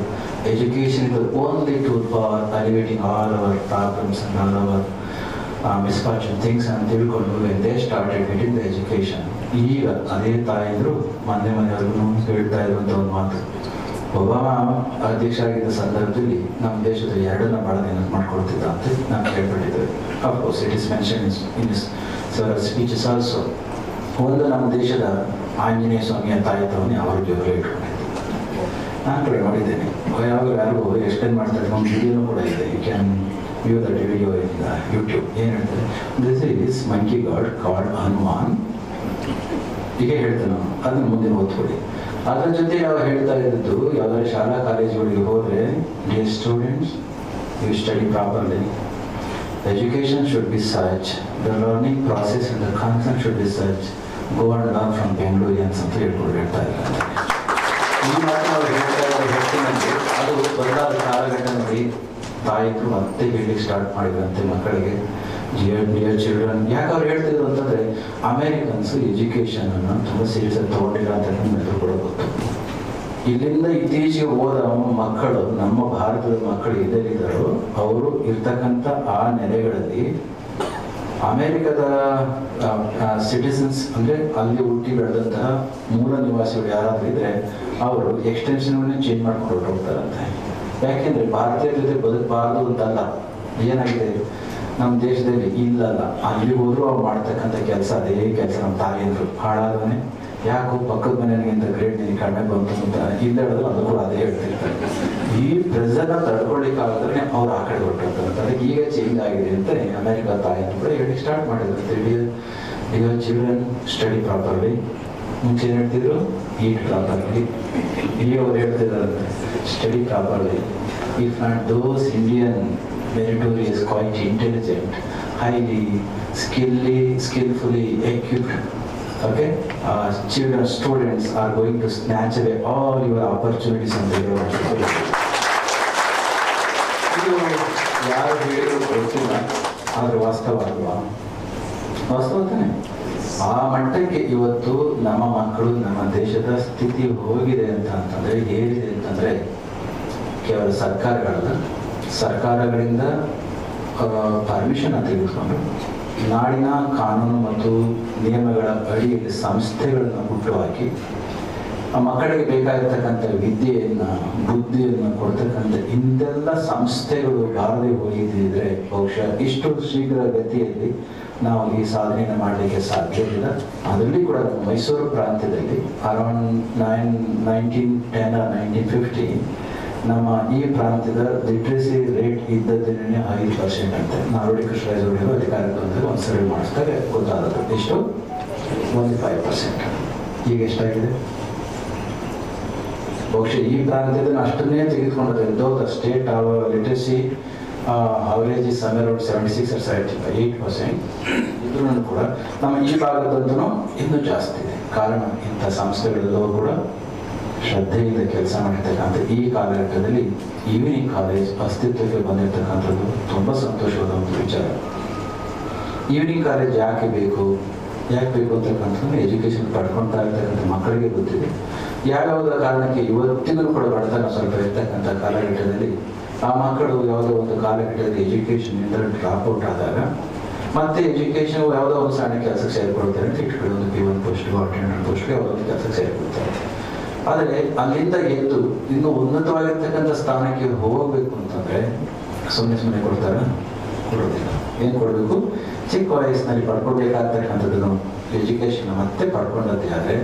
education is the only tool for alleviating all our problems and all our misfortune things ಅಂತ ತಿಳ್ಕೊಂಡು when they started getting the education. ಈಗ ಅದೇ ತಾಯಂದ್ರು ಮನೆಯವರೆಗೂ ಹೇಳ್ತಾ ಇರುವಂಥ ಒಂದು ಮಾತು, ಒಬಾಮ ಅಧ್ಯಕ್ಷ ಆಗಿದ್ದ ಸಂದರ್ಭದಲ್ಲಿ ನಮ್ಮ ದೇಶದ 2ನ್ನ ಭಾಳ ನೆನಪು ಮಾಡ್ಕೊಳ್ತಿದ್ದ ಅಂತ ನಾನು ಕೇಳ್ಪಟ್ಟಿದ್ದೇವೆ. Of course it is mention in is several speeches also. ಒಂದು ನಮ್ಮ ದೇಶದ ಆಂಜನೇಯ ಸ್ವಾಮಿಯ ತಾಯಿತವನ್ನೇ ಅವರು ಜೋರು ಇಟ್ಕೊಂಡಿದ್ದೆ. ನಾನು ಕೂಡ ನೋಡಿದ್ದೇನೆ. ಯಾರಿಗೂ ಎಕ್ಸ್ಪ್ಲೇನ್ ಮಾಡ್ತಾರೆ, ನಮ್ಮ ವಿಡಿಯೋನೂ ಕೂಡ ಇದೆ. You can view that video in YouTube. ಏನು ಹೇಳ್ತಾರೆ, this is monkey god called Hanuman. ಹೀಗೆ ಹೇಳ್ತೇನೆ ನಾನು, ಅದನ್ನು ಮುಂದೆ ಓದ್ಕೊಳ್ಳಿ. ಅದರ ಜೊತೆ ನಾವು ಹೇಳ್ತಾ ಇದ್ದದ್ದು, ಯಾವುದಾದ್ರು ಶಾಲಾ ಕಾಲೇಜುಗಳಿಗೆ ಹೋದರೆ, dear students, you study properly, education should be such, the learning process and the concept should be such, go and learn from Bengalurians ಅಂತ ಹೇಳ್ತಾ ಇದ್ದಾರೆ. ಈ ಮಾತು ನಾವು ಹೇಳ್ತಾ ಇರೋ ಹೊತ್ತಿನಲ್ಲಿ ಅದು ಅದಾದ ಕಾಲಘಟ್ಟ ನೋಡಿ ತಾಯಿದ್ರು ಮತ್ತೆ ಹೇಳಲಿಕ್ಕೆ ಸ್ಟಾರ್ಟ್ ಮಾಡಿದ್ರಂತೆ ಮಕ್ಕಳಿಗೆ, ಡಿಯರ್ ಚಿಲ್ಡ್ರನ್. ಯಾಕೆ ಅವ್ರು ಹೇಳ್ತಿದ್ರು ಅಂತಂದರೆ ಅಮೇರಿಕನ್ಸು ಎಜುಕೇಷನನ್ನು ತುಂಬ ಸೀರಿಯಸ್ ಆಗಿ ತೊಗೊಂಡಿಲ್ಲ ಅಂತ ಎಲ್ಲರೂ ಕೂಡ ಗೊತ್ತು. ಇಲ್ಲಿಂದ ಇತ್ತೀಚೆಗೆ ಹೋದ ಮಕ್ಕಳು, ನಮ್ಮ ಭಾರತದ ಮಕ್ಕಳು ಎಲ್ಲೆಲ್ಲಿದ್ದಾರೋ ಅವರು ಇರ್ತಕ್ಕಂಥ ಆ ನೆಲೆಗಳಲ್ಲಿ ಅಮೇರಿಕದ ಸಿಟಿಸನ್ಸ್ ಅಂದರೆ ಅಲ್ಲಿ ಹುಟ್ಟಿ ಬೆಳೆದಂತಹ ಮೂಲ ನಿವಾಸಿಗಳು ಯಾರಾದರೂ ಇದ್ದರೆ ಅವರು ಎಕ್ಸ್ಟೆನ್ಷನ್ಗಳನ್ನ ಚೇಂಜ್ ಮಾಡ್ಕೊಂಡು ಹೋಗ್ತಾರಂತೆ. ಯಾಕೆಂದರೆ ಭಾರತೀಯರ ಜೊತೆ ಬದುಕಬಾರ್ದು ಅಂತಲ್ಲ, ಏನಾಗಿದೆ ನಮ್ಮ ದೇಶದಲ್ಲಿ ಇಲ್ಲಲ್ಲ, ಅಲ್ಲಿ ಹೋದ್ರು ಅವ್ರು ಮಾಡ್ತಕ್ಕಂಥ ಕೆಲಸ ಅದೇ ಕೆಲಸ. ನಮ್ಮ ತಾಯಿಯಂದ್ರು ಹಾಳಾದವನೇ ಯಾಕೋ ಪಕ್ಕದ ಮನೆಗಿಂತ ಗ್ರೇಟ್ ನಿನಗೆ ಕಡಿಮೆ ಬಂತು ಅಂತ ಇಲ್ಲ ಹೇಳಿದ್ರು ಅದು ಕೂಡ ಅದೇ ಹೇಳ್ತಿರ್ತಾರೆ. ಈ ಪ್ರೆಸರ್ನ ತಡ್ಕೊಳ್ಳಿಕ್ಕಾಗದ್ರೆ ಅವ್ರು ಆ ಕಡೆ ಹೊರಟಿರ್ತಾರೆ. ಈಗ ಚೇಂಜ್ ಆಗಿದೆ ಅಂತ ಅಮೆರಿಕ ತಾಯಿಯನ್ನು ಕೂಡ ಹೇಳಿ ಸ್ಟಾರ್ಟ್ ಮಾಡಿದ್ರು. Dear children, study properly. ಮುಂಚೆ ಏನು ಹೇಳ್ತಿದ್ರು? ಈಟ್ ಪ್ರಾಪರ್ಲಿ. ಈಗ ಅವ್ರು ಹೇಳ್ತಿದ್ದಾರೆ study properly. If not those Indian meritorious, quite intelligent, highly skillfully equipped, okay, children, students are going to snatch away all your opportunities and their ಇದು ಯಾರು ಹೇಳಿದ್ರು ಗೊತ್ತಿಲ್ಲ, ಆದರೆ ವಾಸ್ತವ ಅಲ್ವಾ? ವಾಸ್ತವ ತಾನೆ. ಆ ಮಟ್ಟಕ್ಕೆ ಇವತ್ತು ನಮ್ಮ ಮಕ್ಕಳು, ನಮ್ಮ ದೇಶದ ಸ್ಥಿತಿ ಹೋಗಿದೆ ಅಂತಂದರೆ, ಏನಿದೆ ಅಂತಂದರೆ ಕೇವಲ ಸರ್ಕಾರಗಳಿಂದ ಪರ್ಮಿಷನ್ ತೆಗೆದುಕೊಂಡು ನಾಡಿನ ಕಾನೂನು ಮತ್ತು ನಿಯಮಗಳ ಅಡಿಯಲ್ಲಿ ಸಂಸ್ಥೆಗಳನ್ನು ಹುಟ್ಟುಹಾಕಿ ಆ ಮಕ್ಕಳಿಗೆ ಬೇಕಾಗಿರ್ತಕ್ಕಂಥ ವಿದ್ಯೆಯನ್ನು, ಬುದ್ಧಿಯನ್ನು ಕೊಡ್ತಕ್ಕಂಥ ಇಂದೆಲ್ಲ ಸಂಸ್ಥೆಗಳು ಬಾರದೆ ಹೋಗಿದ್ದಿದ್ರೆ ಬಹುಶಃ ಇಷ್ಟು ಶೀಘ್ರ ಗತಿಯಲ್ಲಿ ನಾವು ಈ ಸಾಧನೆಯನ್ನು ಮಾಡಲಿಕ್ಕೆ ಸಾಧ್ಯವಿಲ್ಲ. ಅದರಲ್ಲಿ ಕೂಡ ಮೈಸೂರು ಪ್ರಾಂತ್ಯದಲ್ಲಿ ಅರೌಂಡ್ 1910 or 1915 ನಮ್ಮ ಈ ಪ್ರಾಂತ್ಯದ ಲಿಟ್ರಸಿ ರೇಟ್ ಇದ್ದದ್ದೇನೆ 5% ಅಂತೆ. ನಾಲ್ವಡಿ ಕೃಷ್ಣರಾಜ್ ಅವರು ಅಧಿಕಾರಕ್ಕೆ ಬಂದಾಗ ಒಂದು ಸರ್ವೆ ಮಾಡಿಸಿದಾಗ ಗೊತ್ತಾದದ್ದು. ಎಷ್ಟು? 5%. ಈಗ ಎಷ್ಟಾಗಿದೆ? ಬಹುಶಃ ಈ ಪ್ರಾಂತ್ಯದಲ್ಲಿ ಅಷ್ಟನ್ನೇ ತೆಗೆದುಕೊಂಡ್ರೆ though the state literacy average is around 76 or 78%. ಇದ್ರೂ ಕೂಡ ನಮ್ಮ ಈ ಭಾಗದಂತೂ ಇನ್ನೂ ಜಾಸ್ತಿ ಇದೆ. ಕಾರಣ ಇಂಥ ಸಂಸ್ಥೆಗಳೆಲ್ಲವೂ ಕೂಡ ಶ್ರದ್ಧೆಯಿಂದ ಕೆಲಸ ಮಾಡಿರ್ತಕ್ಕಂಥ ಈ ಕಾಲಘಟ್ಟದಲ್ಲಿ ಈವ್ನಿಂಗ್ ಕಾಲೇಜ್ ಅಸ್ತಿತ್ವಕ್ಕೆ ಬಂದಿರತಕ್ಕಂಥದ್ದು ತುಂಬ ಸಂತೋಷವಾದ ಒಂದು ವಿಚಾರ. ಈವ್ನಿಂಗ್ ಕಾಲೇಜ್ ಯಾಕೆ ಬೇಕು ಅಂತಕ್ಕಂಥದ್ದು ಎಜುಕೇಷನ್ ಪಡ್ಕೊಳ್ತಾ ಇರ್ತಕ್ಕಂಥ ಮಕ್ಕಳಿಗೆ ಗೊತ್ತಿದೆ. ಯಾವ್ಯಾವುದರ ಕಾರಣಕ್ಕೆ ಇವತ್ತಿಗೂ ಕೂಡ ಬಡತನ ಸ್ವಲ್ಪ ಇರ್ತಕ್ಕಂಥ ಕಾಲಘಟ್ಟದಲ್ಲಿ ಆ ಮಕ್ಕಳು ಯಾವುದೋ ಒಂದು ಕಾಲಘಟ್ಟದಲ್ಲಿ ಎಜುಕೇಷನ್ನಿಂದ ಡ್ರಾಪ್ ಔಟ್ ಆದಾಗ ಮತ್ತೆ ಎಜುಕೇಷನ್ ಯಾವುದೋ ಒಂದು ಸಣ್ಣ ಕೆಲಸಕ್ಕೆ ಸೇರಿಕೊಳ್ತಾರೆ ಅಂತ ಇಟ್ಕೊಳ್ಳಿ, ಒಂದು P1 ಪೋಸ್ಟ್ಗೂ ಅಟೆಂಡರ್ ಪೋಸ್ಟ್ಗೆ ಯಾವುದೋ ಒಂದು ಕೆಲಸಕ್ಕೆ ಸೇರಿಕೊಳ್ತಾರೆ. ಆದರೆ ಅಲ್ಲಿಂದ ಎದ್ದು ಇನ್ನೂ ಉನ್ನತವಾಗಿರ್ತಕ್ಕಂಥ ಸ್ಥಾನಕ್ಕೆ ಹೋಗಬೇಕು ಅಂತಂದರೆ ಸುಮ್ಮನೆ ಕೊಡ್ತಾರೆ? ಕೊಡೋದಿಲ್ಲ. ಏನು ಕೊಡಬೇಕು? ಚಿಕ್ಕ ವಯಸ್ಸಿನಲ್ಲಿ ಪಡ್ಕೊಳ್ಬೇಕಾಗ್ತಕ್ಕಂಥದ್ದು ಎಜುಕೇಷನ್ ಮತ್ತೆ ಪಡ್ಕೊಂಡದ್ದೇ ಆದರೆ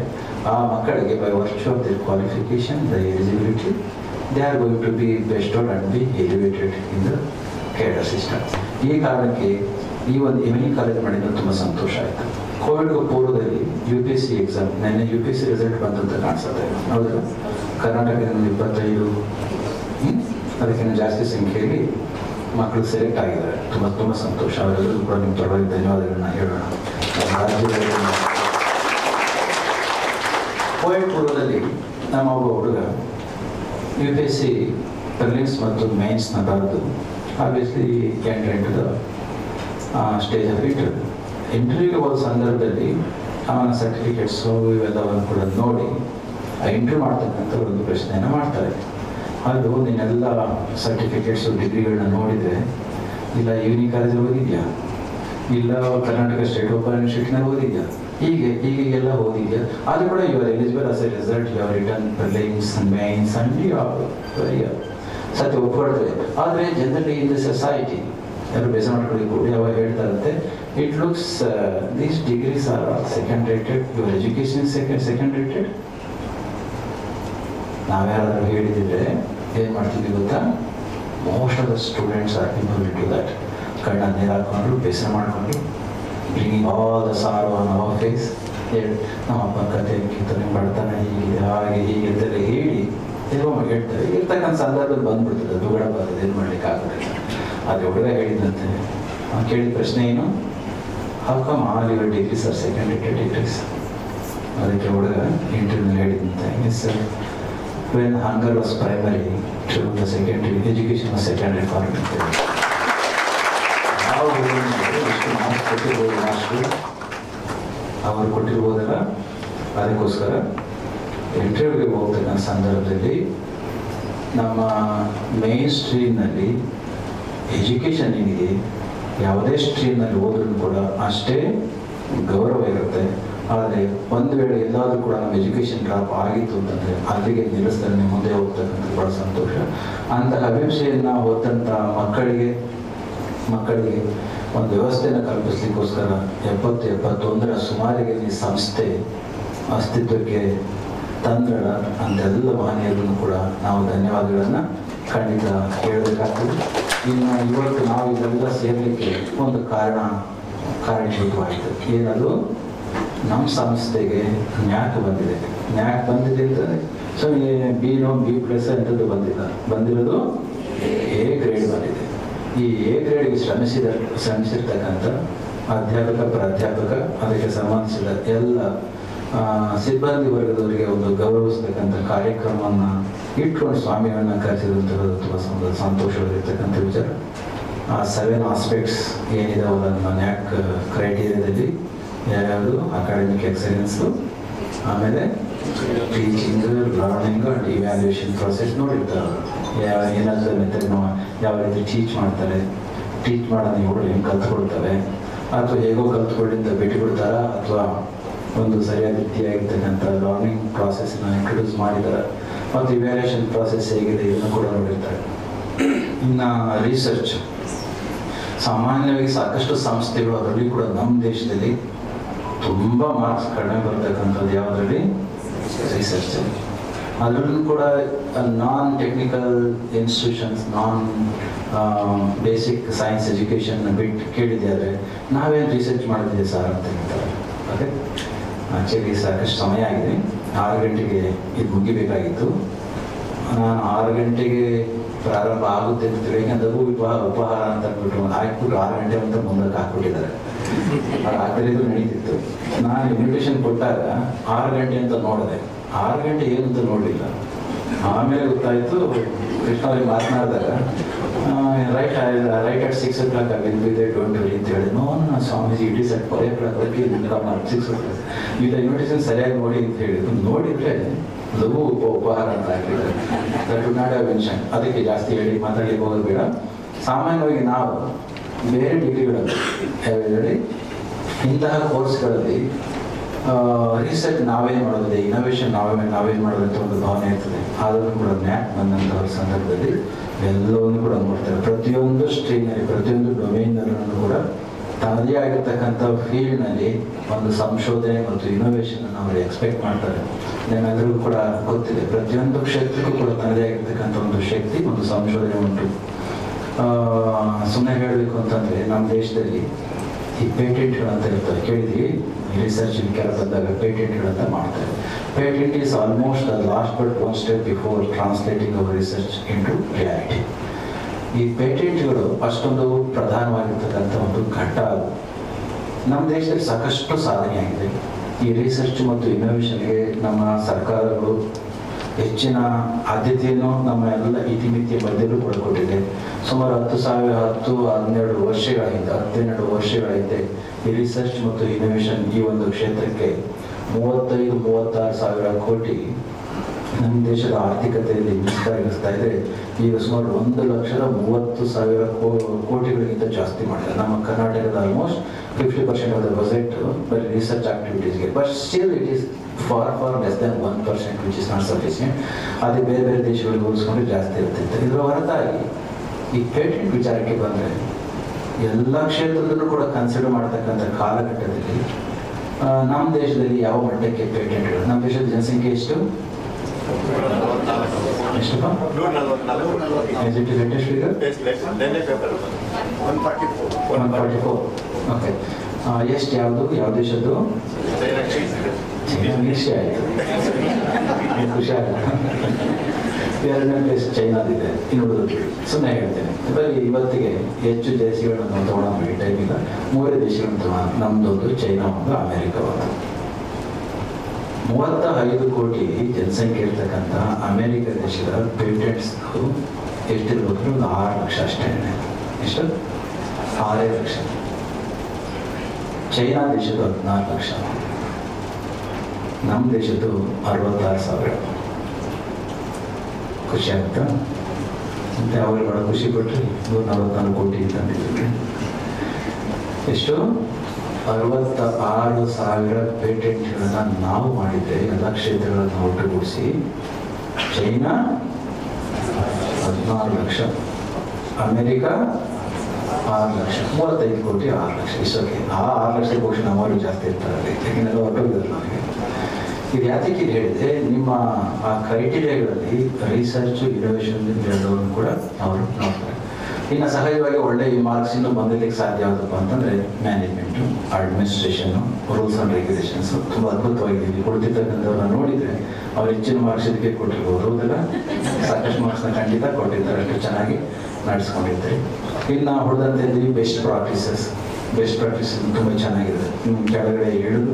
ಆ ಮಕ್ಕಳಿಗೆ by virtue of their qualification, the eligibility, they are going to be bestowed and be elevated in the cadre system. ಈ ಕಾರಣಕ್ಕೆ ಈ ಒಂದು ಈವ್ನಿಂಗ್ ಕಾಲೇಜ್ ಮಾಡಿದ್ದು ತುಂಬ ಸಂತೋಷ ಆಯಿತು. ಕೋವಿಡ್ಗೂ ಪೂರ್ವದಲ್ಲಿ UPSC ಎಕ್ಸಾಮ್, ನೆನ್ನೆ UPSC ರಿಸಲ್ಟ್ ಬಂದಂತ ಕಾಣಿಸುತ್ತೆ. ಹೌದಲ್ಲ? ಕರ್ನಾಟಕದಿಂದ 25 ಅದಕ್ಕಿಂತ ಜಾಸ್ತಿ ಸಂಖ್ಯೆಯಲ್ಲಿ ಮಕ್ಕಳು ಸೆಲೆಕ್ಟ್ ಆಗಿದ್ದಾರೆ. ತುಂಬ ಸಂತೋಷ. ಅವರೆಲ್ಲರೂ ಕೂಡ ನಿಮ್ಮ ಪರವಾಗಿ ಧನ್ಯವಾದಗಳನ್ನ ಹೇಳೋಣ. ಕೋವಿಡ್ ಪೂರ್ವದಲ್ಲಿ ನಮ್ಮ ಒಬ್ಬ ಹುಡುಗ UPSC ಪ್ರಿಲಿಮ್ಸ್ ಮತ್ತು ಮೇನ್ಸ್ನ ಬರೆದು ಆಬ್ವಿಯಸ್ಲಿ ಕ್ಯಾಂಡಿಡೇಟ್ ಸ್ಟೇಜ್ ಆಫ್ ಇಂಟರ್ವ್ಯೂಗೆ ಹೋದ ಸಂದರ್ಭದಲ್ಲಿ ಅವನ ಸರ್ಟಿಫಿಕೇಟ್ಸು ಇವೆಲ್ಲವನ್ನು ಕೂಡ ನೋಡಿ ಇಂಟರ್ವ್ಯೂ ಮಾಡ್ತಕ್ಕಂಥ ಒಂದು ಪ್ರಶ್ನೆಯನ್ನು ಮಾಡ್ತಾರೆ. ಅದು ನೀನೆಲ್ಲ ಸರ್ಟಿಫಿಕೇಟ್ಸು ಡಿಗ್ರಿಗಳನ್ನ ನೋಡಿದರೆ ಇಲ್ಲ ಈವ್ನಿಂಗ್ ಕಾಲೇಜಲ್ಲಿ ಓದಿದ್ಯಾ, ಇಲ್ಲ ಕರ್ನಾಟಕ ಸ್ಟೇಟ್ ಓಪನ್ ಯೂನಿವರ್ಸಿಟಿನಲ್ಲಿ ಓದಿದ್ಯಾ, ಹೀಗೆಲ್ಲ ಓದಿದ್ಯಾ, ಅದು ಕೂಡ you are eligible as a result, you are return prelims mains and you are ಸತ್ಯ ಒಪ್ಕೊಳ್ತೇವೆ. ಆದರೆ ಜನರಲಿ ಇನ್ ದ ಸೊಸೈಟಿ ಯಾರು ಬೇಸ ಮಾಡ್ಕೊಳ್ಳಿ ಕೂಡ ಯಾವಾಗ ಹೇಳ್ತಾರಂತೆ, it looks these degrees are second rated, your education second rated. ನಾವ್ಯಾರಾದ್ರೂ ಹೇಳಿದ್ರೆ ಏನು ಮಾಡ್ತಿದ್ವಿ ಗೊತ್ತಾ? Most of the students are improve to that. ಕಣ್ಣ ನೀರು ಹಾಕೊಂಡು ಬೇಸರ ಮಾಡಿಕೊಂಡು bringing all the sorrow on our face. ಹೇಳಿ ನಮ್ಮ ಅಪ್ಪನ ಕಥೆಗಿಂತ ನಿಮ್ಮ ಬಡತನ ಹೀಗಿದೆ ಹೀಗೆ ಅಂತೆಲ್ಲ ಹೇಳಿ ಹೇಳ್ತಾರೆ. ಇರ್ತಕ್ಕಂಥ ಸಂದರ್ಭದಲ್ಲಿ ಬಂದ್ಬಿಡ್ತದೆ, ದುಗಡ ಬರ್ತದೆ, ಏನು ಮಾಡ್ಲಿಕ್ಕೆ ಆಗೋದಿಲ್ಲ. ಆದರೆ ಹುಡುಗ ಹೇಳಿದಂತೆ ಕೇಳಿದ ಪ್ರಶ್ನೆ ಏನು? How come all your degrees are second rated degrees? ಅದಕ್ಕೆ ಹುಡುಗ ಇಂಟರ್ವ್ಯೂನಲ್ಲಿ ಹೇಳಿದಂತೆ, yes sir, when hunger was primary to the secondary, education was secondary for me. ನಾವು ಎಷ್ಟು ಮಾರ್ಕ್ಸ್ ಕೊಟ್ಟಿರ್ಬೋದು ಮಾಸ್ಟ್ರು, ಅವರು ಕೊಟ್ಟಿರ್ಬೋದಲ್ಲ. ಅದಕ್ಕೋಸ್ಕರ ಇಂಟರ್ವ್ಯೂಗೆ ಹೋಗ್ತಕ್ಕಂಥ ಸಂದರ್ಭದಲ್ಲಿ ನಮ್ಮ ಮೇನ್ ಸ್ಟ್ರೀಮ್ನಲ್ಲಿ ಎಜುಕೇಷನ್ ಏನಿದೆ, ಯಾವುದೇ ಸ್ಟ್ರೀಮ್ನಲ್ಲಿ ಹೋದ್ರೂ ಕೂಡ ಅಷ್ಟೇ ಗೌರವ ಇರುತ್ತೆ. ಆದರೆ ಒಂದು ವೇಳೆ ಎಲ್ಲಾದರೂ ಕೂಡ ನಮ್ಮ ಎಜುಕೇಷನ್ ಡ್ರಾಪ್ ಆಗಿತ್ತು ಅಂತಂದರೆ ಅಲ್ಲಿಗೆ ನಿಲ್ಲಿಸ್ತಾರೆ, ಮುಂದೆ ಹೋಗ್ತಕ್ಕಂಥ ಭಾಳ ಸಂತೋಷ. ಅಂತಹ ಅಭಿಂಸೆಯನ್ನು ಹೊತ್ತಂಥ ಮಕ್ಕಳಿಗೆ ಒಂದು ವ್ಯವಸ್ಥೆಯನ್ನು ಕಲ್ಪಿಸ್ಲಿಕ್ಕೋಸ್ಕರ 70-71 ಸುಮಾರಿಗೆ ಈ ಸಂಸ್ಥೆ ಅಸ್ತಿತ್ವಕ್ಕೆ ತಂದ್ರಲ್ಲ ಅಂತೆಲ್ಲ ಮಹನೀಯರನ್ನು ಕೂಡ ನಾವು ಧನ್ಯವಾದಗಳನ್ನು ಖಂಡಿತ ಹೇಳಬೇಕಾಗ್ತದೆ. ಇನ್ನು ಇವತ್ತು ನಾವು ಇದೆಲ್ಲ ಸೇರಲಿಕ್ಕೆ ಒಂದು ಕಾರಣೀಭೂತವಾಯಿತು. ಏನದು, ನಮ್ಮ ಸಂಸ್ಥೆಗೆ ನ್ಯಾಕ್ ಬಂದಿದೆ ಅಂತಂದರೆ ಸೊ B+ ಅಂಥದ್ದು ಬಂದಿರೋದು A ಗ್ರೇಡ್ ಬಂದಿದೆ. ಈ A ಗ್ರೇಡ್ಗೆ ಶ್ರಮಿಸಿರ್ತಕ್ಕಂಥ ಅಧ್ಯಾಪಕ, ಪ್ರಾಧ್ಯಾಪಕ, ಅದಕ್ಕೆ ಸಂಬಂಧಿಸಿದ ಎಲ್ಲ ಸಿಬ್ಬಂದಿ ವರ್ಗದವರಿಗೆ ಒಂದು ಗೌರವಿಸ್ತಕ್ಕಂಥ ಕಾರ್ಯಕ್ರಮವನ್ನು ಇಟ್ಕೊಂಡು ಸ್ವಾಮಿಗಳನ್ನು ಕರೆಸಿದಂಥದ್ದು ತುಂಬ ಸಂತೋಷವಾಗಿರ್ತಕ್ಕಂಥ ವಿಚಾರ. ಆ 7 ಆಸ್ಪೆಕ್ಟ್ಸ್ ಏನಿದಾವಲ್ಲ ನಮ್ಮ ನ್ಯಾಕ್ ಕ್ರೈಟೀರಿಯಾದಲ್ಲಿ, ಯಾವ್ಯಾವುದು ಅಕಾಡೆಮಿಕ್ ಎಕ್ಸಲೆನ್ಸು, ಆಮೇಲೆ teaching, learning and evaluation process ನೋಡಿರ್ತಾರೆ. ಏನಾದರೂ ಮೆಥಡ್ ಯಾವ ರೀತಿ ಟೀಚ್ ಮಾಡೋದು ಇವುಗಳು ಹೆಂಗೆ ಕಲ್ತ್ಕೊಳ್ತವೆ, ಅಥವಾ ಹೇಗೋ ಕಲ್ತ್ಕೊಳ್ಳಿಂದ ಬಿಟ್ಟುಬಿಡ್ತಾರ, ಅಥವಾ ಒಂದು ಸರಿಯಾದ ರೀತಿಯಾಗಿರ್ತಕ್ಕಂಥ ಲರ್ನಿಂಗ್ ಪ್ರಾಸೆಸ್ನ ಇಂಟ್ರೊಡ್ಯೂಸ್ ಮಾಡಿದ್ದಾರೆ, ಮತ್ತು ಇವ್ಯಾಲ್ಯೂಯೇಷನ್ ಪ್ರಾಸೆಸ್ ಹೇಗಿದೆ ಇದನ್ನು ಕೂಡ ನೋಡಿರ್ತಾರೆ. ಇನ್ನು ರಿಸರ್ಚ್, ಸಾಮಾನ್ಯವಾಗಿ ಸಾಕಷ್ಟು ಸಂಸ್ಥೆಗಳು, ಅದರಲ್ಲಿ ಕೂಡ ನಮ್ಮ ದೇಶದಲ್ಲಿ ತುಂಬ ಮಾರ್ಕ್ಸ್ ಕಡಿಮೆ ಬರ್ತಕ್ಕಂಥದ್ದು ಯಾವುದರಲ್ಲಿ, ರಿಸರ್ಚಲ್ಲಿ. ಅದರಲ್ಲೂ ಕೂಡ ನಾನ್ ಟೆಕ್ನಿಕಲ್ ಇನ್ಸ್ಟಿಟ್ಯೂಷನ್ಸ್, ನಾನ್ ಬೇಸಿಕ್ ಸೈನ್ಸ್ ಎಜುಕೇಷನ್ ಬಿಟ್ಟು ಕೇಳಿದ್ದಾರೆ, ನಾವೇನು ರಿಸರ್ಚ್ ಮಾಡ್ತಿದ್ದೀವಿ ಸರ್ ಅಂತ ಹೇಳ್ತಾರೆ. ಅದೇ ಆ್ಯಕ್ಚುಲಿ ಸಾಕಷ್ಟು ಸಮಯ ಆಗಿದೆ, 6 ಗಂಟೆಗೆ ಇದು ಮುಗಿಬೇಕಾಗಿತ್ತು. ನಾನು 6 ಗಂಟೆಗೆ ಪ್ರಾರಂಭ ಆಗುತ್ತೆ ಅಂತ ಬೇಕಂದ್ರೆ ಉಪಹಾರ ಅಂತ ಅಂದ್ಬಿಟ್ಟು ಹಾಕ್ಬಿಟ್ಟು 6 ಗಂಟೆ ಅಂತ ಮುಂದಕ್ಕೆ ಹಾಕ್ಬಿಟ್ಟಿದ್ದಾರೆ. ಅದು ಆಗಲಿದ್ದು ನಡೀತಿತ್ತು. ನಾನು ಇನ್ವಿಟೇಷನ್ ಕೊಟ್ಟಾಗ 6 ಗಂಟೆ ಅಂತ ನೋಡಿದೆ, 6 ಗಂಟೆ ಏನಂತ ನೋಡಲಿಲ್ಲ. ಆಮೇಲೆ ಗೊತ್ತಾಯಿತು, ಕೃಷ್ಣ ಅವ್ರಿಗೆ ಮಾತನಾಡಿದಾಗ right at 6 o'clock I will be there, don't worry ಅಂತ ಹೇಳಿ. No Swamiji it is at 5 o'clock, 6 o'clock ಈಗ ಇನ್ವಿಟೇಷನ್ ಸರಿಯಾಗಿ ನೋಡಿ ಅಂತ ಹೇಳಿದ್ರು. ನೋಡಿದರೆ ಲಘು ಉಪಹಾರ ಅಂತ ಹಾಕಿದ್ದಾರೆ. That would not have mention. ಅದಕ್ಕೆ ಜಾಸ್ತಿ ಮಾತಾಡಲಿಕ್ಕೆ ಹೋಗೋದು ಬೇಡ. ಸಾಮಾನ್ಯವಾಗಿ ನಾವು ಬೇರೆ ಡಿಗ್ರಿಗಳಲ್ಲಿ ಹೇಳಿ ಇಂತಹ ಕೋರ್ಸ್ಗಳಲ್ಲಿ ರಿಸರ್ಚ್ ನಾವೇನು ಮಾಡೋದಿದೆ, ಇನೋವೇಷನ್ ನಾವೇನು ಮಾಡೋದಂತ ಒಂದು ಭಾವನೆ ಇರ್ತದೆ. ಆದರೂ ಕೂಡ ನ್ಯಾಕ್ ಬಂದಂತಹ ಸಂದರ್ಭದಲ್ಲಿ ಎಲ್ಲವನ್ನೂ ಕೂಡ ನೋಡ್ತಾರೆ. ಪ್ರತಿಯೊಂದು ಸ್ಟ್ರೀಮ್ನಲ್ಲಿ, ಪ್ರತಿಯೊಂದು ಡೊಮೇನ್ನಲ್ಲೂ ಕೂಡ ತನ್ನದೇ ಆಗಿರ್ತಕ್ಕಂಥ ಫೀಲ್ಡ್ನಲ್ಲಿ ಒಂದು ಸಂಶೋಧನೆ ಮತ್ತು ಇನೋವೇಷನನ್ನು ಅವರು ಎಕ್ಸ್ಪೆಕ್ಟ್ ಮಾಡ್ತಾರೆ. ನಿಮ್ಮೆಲ್ಲರಿಗೂ ಕೂಡ ಗೊತ್ತಿದೆ, ಪ್ರತಿಯೊಂದು ಕ್ಷೇತ್ರಕ್ಕೂ ಕೂಡ ತನ್ನದೇ ಆಗಿರ್ತಕ್ಕಂಥ ಒಂದು ಶಕ್ತಿ, ಒಂದು ಸಂಶೋಧನೆ ಉಂಟು. ಸುಮ್ಮನೆ ಹೇಳಬೇಕು ಅಂತಂದರೆ ನಮ್ಮ ದೇಶದಲ್ಲಿ ಈ ಪೇಟೆಂಟ್ಗಳಂತ ಇರ್ತವೆ, ಕೇಳಿದ್ವಿ. ರಿಸರ್ಚ್ ವಿಚಾರ ಬಂದಾಗ ಪೇಟೆಂಟ್ಗಳಂತ ಮಾಡ್ತಾರೆ. Patent is almost the last but one step before translating our research into reality. ಈ ಪೇಟೆಂಟ್ಗಳು ಅಷ್ಟೊಂದು ಪ್ರಧಾನವಾಗಿರ್ತಕ್ಕಂಥ ಒಂದು ಘಟ್ಟ. ಅದು ನಮ್ಮ ದೇಶದಲ್ಲಿ ಸಾಕಷ್ಟು ಸಾಧನೆ ಆಗಿದೆ. ಈ ರಿಸರ್ಚ್ ಮತ್ತು ಇನೋವೇಷನ್ಗೆ ನಮ್ಮ ಸರ್ಕಾರಗಳು ಹೆಚ್ಚಿನ ಆದ್ಯತೆಯನ್ನು ನಮ್ಮ ಎಲ್ಲ ಇತಿಮಿತಿಯ ಮಧ್ಯೆಯೂ ಕೂಡ ಕೊಟ್ಟಿದೆ. ಸುಮಾರು 12 ವರ್ಷಗಳ ಹಿಂದೆ ಈ ರಿಸರ್ಚ್ ಮತ್ತು ಇನೋವೇಷನ್ ಈ ಒಂದು ಕ್ಷೇತ್ರಕ್ಕೆ 35-36 ಸಾವಿರ ಕೋಟಿ ನಮ್ಮ ದೇಶದ ಆರ್ಥಿಕತೆಯಲ್ಲಿ ವಿಸ್ತರಿಸ್ತಾ ಇದೆ. ಈಗ ಸುಮಾರು 1,30,000 ಕೋಟಿಗಳಿಗಿಂತ ಜಾಸ್ತಿ ಮಾಡಿದ್ದಾರೆ. ನಮ್ಮ ಕರ್ನಾಟಕದ ಆಲ್ಮೋಸ್ಟ್ 50% ಆಫ್ ದ ಬಜೆಟ್ ಬರೀ ರಿಸರ್ಚ್ ಆಕ್ಟಿವಿಟೀಸ್ಗೆ. But still it is far less than 1%, which is not sufficient. ಅದೇ ಬೇರೆ ದೇಶಗಳಿಗೆ ಹೋಲಿಸ್ಕೊಂಡ್ರೆ ಜಾಸ್ತಿ ಇರ್ತಿತ್ತು. ಇದರ ಹೊರತಾಗಿ ಈ ಪೇಟೆಂಟ್ ವಿಚಾರಕ್ಕೆ ಬಂದರೆ ಎಲ್ಲ ಕ್ಷೇತ್ರದಲ್ಲೂ ಕೂಡ ಕನ್ಸಿಡರ್ ಮಾಡ್ತಕ್ಕಂಥ ಕಾಲಘಟ್ಟದಲ್ಲಿ ನಮ್ಮ ದೇಶದಲ್ಲಿ ಯಾವ ಮಟ್ಟಕ್ಕೆ ಪೇಟೆಂಟ್ಗಳು, ನಮ್ಮ ದೇಶದ ಜನಸಂಖ್ಯೆ ಎಷ್ಟು? ಎಷ್ಟಪ್ಪ? Latest figure 144. ಓಕೆ, ಎಷ್ಟು ಯಾವ ದೇಶದ್ದು? ನಿಶ್ಚಯ ಆಯಿತು, ಖುಷಿ ಆಗಲ್ಲ. 2ನೇ ಪ್ಲೇಸ್ ಚೈನಾದಿದೆ. ಇನ್ನುಳಿದು ಸುಮ್ಮನೆ ಹೇಳ್ತೇನೆ, ಇವತ್ತಿಗೆ ಹೆಚ್ಚು ದೇಶಗಳನ್ನು ನಾವು ತೊಗೊಳೋಣ, ಈ ಟೈಮಿಲ್ಲ. 3 ದೇಶಗಳನ್ನು ತೊಗೊಳೋಣ. ನಮ್ಮದೊಂದು, ಚೈನಾ ಒಂದು, ಅಮೇರಿಕಾ ಒಂದು. 35 ಕೋಟಿ ಜನಸಂಖ್ಯೆ ಇರ್ತಕ್ಕಂಥ ಅಮೆರಿಕ ದೇಶದ ಪೇಟೆಂಟ್ಸ್ ಎಷ್ಟಿರ್ಬೇಕು? ಒಂದು 6 ಲಕ್ಷ ಅಷ್ಟೇ. ಎಷ್ಟು? 6 ಲಕ್ಷ. ಚೈನಾ ದೇಶದ್ದು 14 ಲಕ್ಷ. ನಮ್ಮ ದೇಶದ್ದು 66,000. ಖುಷಿ ಆಗುತ್ತಾ? ಮತ್ತೆ ಅವ್ರಿಗೆ ಭಾಳ ಖುಷಿ ಪಟ್ಟರೆ 144 ಕೋಟಿ ತಂದಿದ್ದೀವಿ. ಎಷ್ಟು? 66,000 ಪೇಟೆಂಟ್ಗಳನ್ನ ನಾವು ಮಾಡಿದ್ರೆ ಎಲ್ಲ ಕ್ಷೇತ್ರಗಳನ್ನು ಒಟ್ಟುಗೂಡಿಸಿ ಚೈನಾ 14 ಲಕ್ಷ, ಅಮೆರಿಕ 6 ಲಕ್ಷ, 35 ಕೋಟಿ 6 ಲಕ್ಷ. ಇಷ್ಟಕ್ಕೆ ಆ 6 ಲಕ್ಷ ಬಹುಶಃ ನಮ್ಮವರು ಜಾಸ್ತಿ ಇರ್ತಾರೆ, ಯಾಕೆಂದರೆ ಹೊರಟೋಗಿದ್ರು ನಮಗೆ. ಇದು ಯಾತಕ್ಕೆ ಇದು ಹೇಳಿದೆ, ನಿಮ್ಮ ಆ ಕ್ರೈಟೀರಿಯಾಗಳಲ್ಲಿ ರಿಸರ್ಚ್ ಇನೋವೇಷನ್ ಎರಡನ್ನು ಕೂಡ ಅವರು ನೋಡ್ತಾರೆ. ಇನ್ನು ಸಹಜವಾಗಿ ಒಳ್ಳೆ ಈ ಮಾರ್ಕ್ಸ್ ಇನ್ನೂ ಬಂದಿದ್ದಕ್ಕೆ ಸಾಧ್ಯ ಆಗುತ್ತಪ್ಪ ಅಂತಂದರೆ management, administration, rules and regulations ತುಂಬ ಅದ್ಭುತವಾಗಿದ್ದೀವಿ. ಕೊಡ್ತಿರ್ತಕ್ಕಂಥವ್ರನ್ನ ನೋಡಿದರೆ ಅವ್ರು ಹೆಚ್ಚಿನ ಮಾರ್ಕ್ಸ್ ಇದಕ್ಕೆ ಕೊಟ್ಟಿರ್ಬೋದು. ಹೌದಲ್ಲ? ಸಾಕಷ್ಟು ಮಾರ್ಕ್ಸ್ನ ಖಂಡಿತ ಕೊಟ್ಟಿರ್ತಾರೆ, ಅಷ್ಟು ಚೆನ್ನಾಗಿ ನಡೆಸ್ಕೊಂಡಿರ್ತಾರೆ. ಇನ್ನು ಹೊಡೆದಂತೆ ಬೆಸ್ಟ್ ಪ್ರಾಕ್ಟೀಸಸ್ ತುಂಬ ಚೆನ್ನಾಗಿದೆ. ಕೆಳಗಡೆ ಹೇಳುದು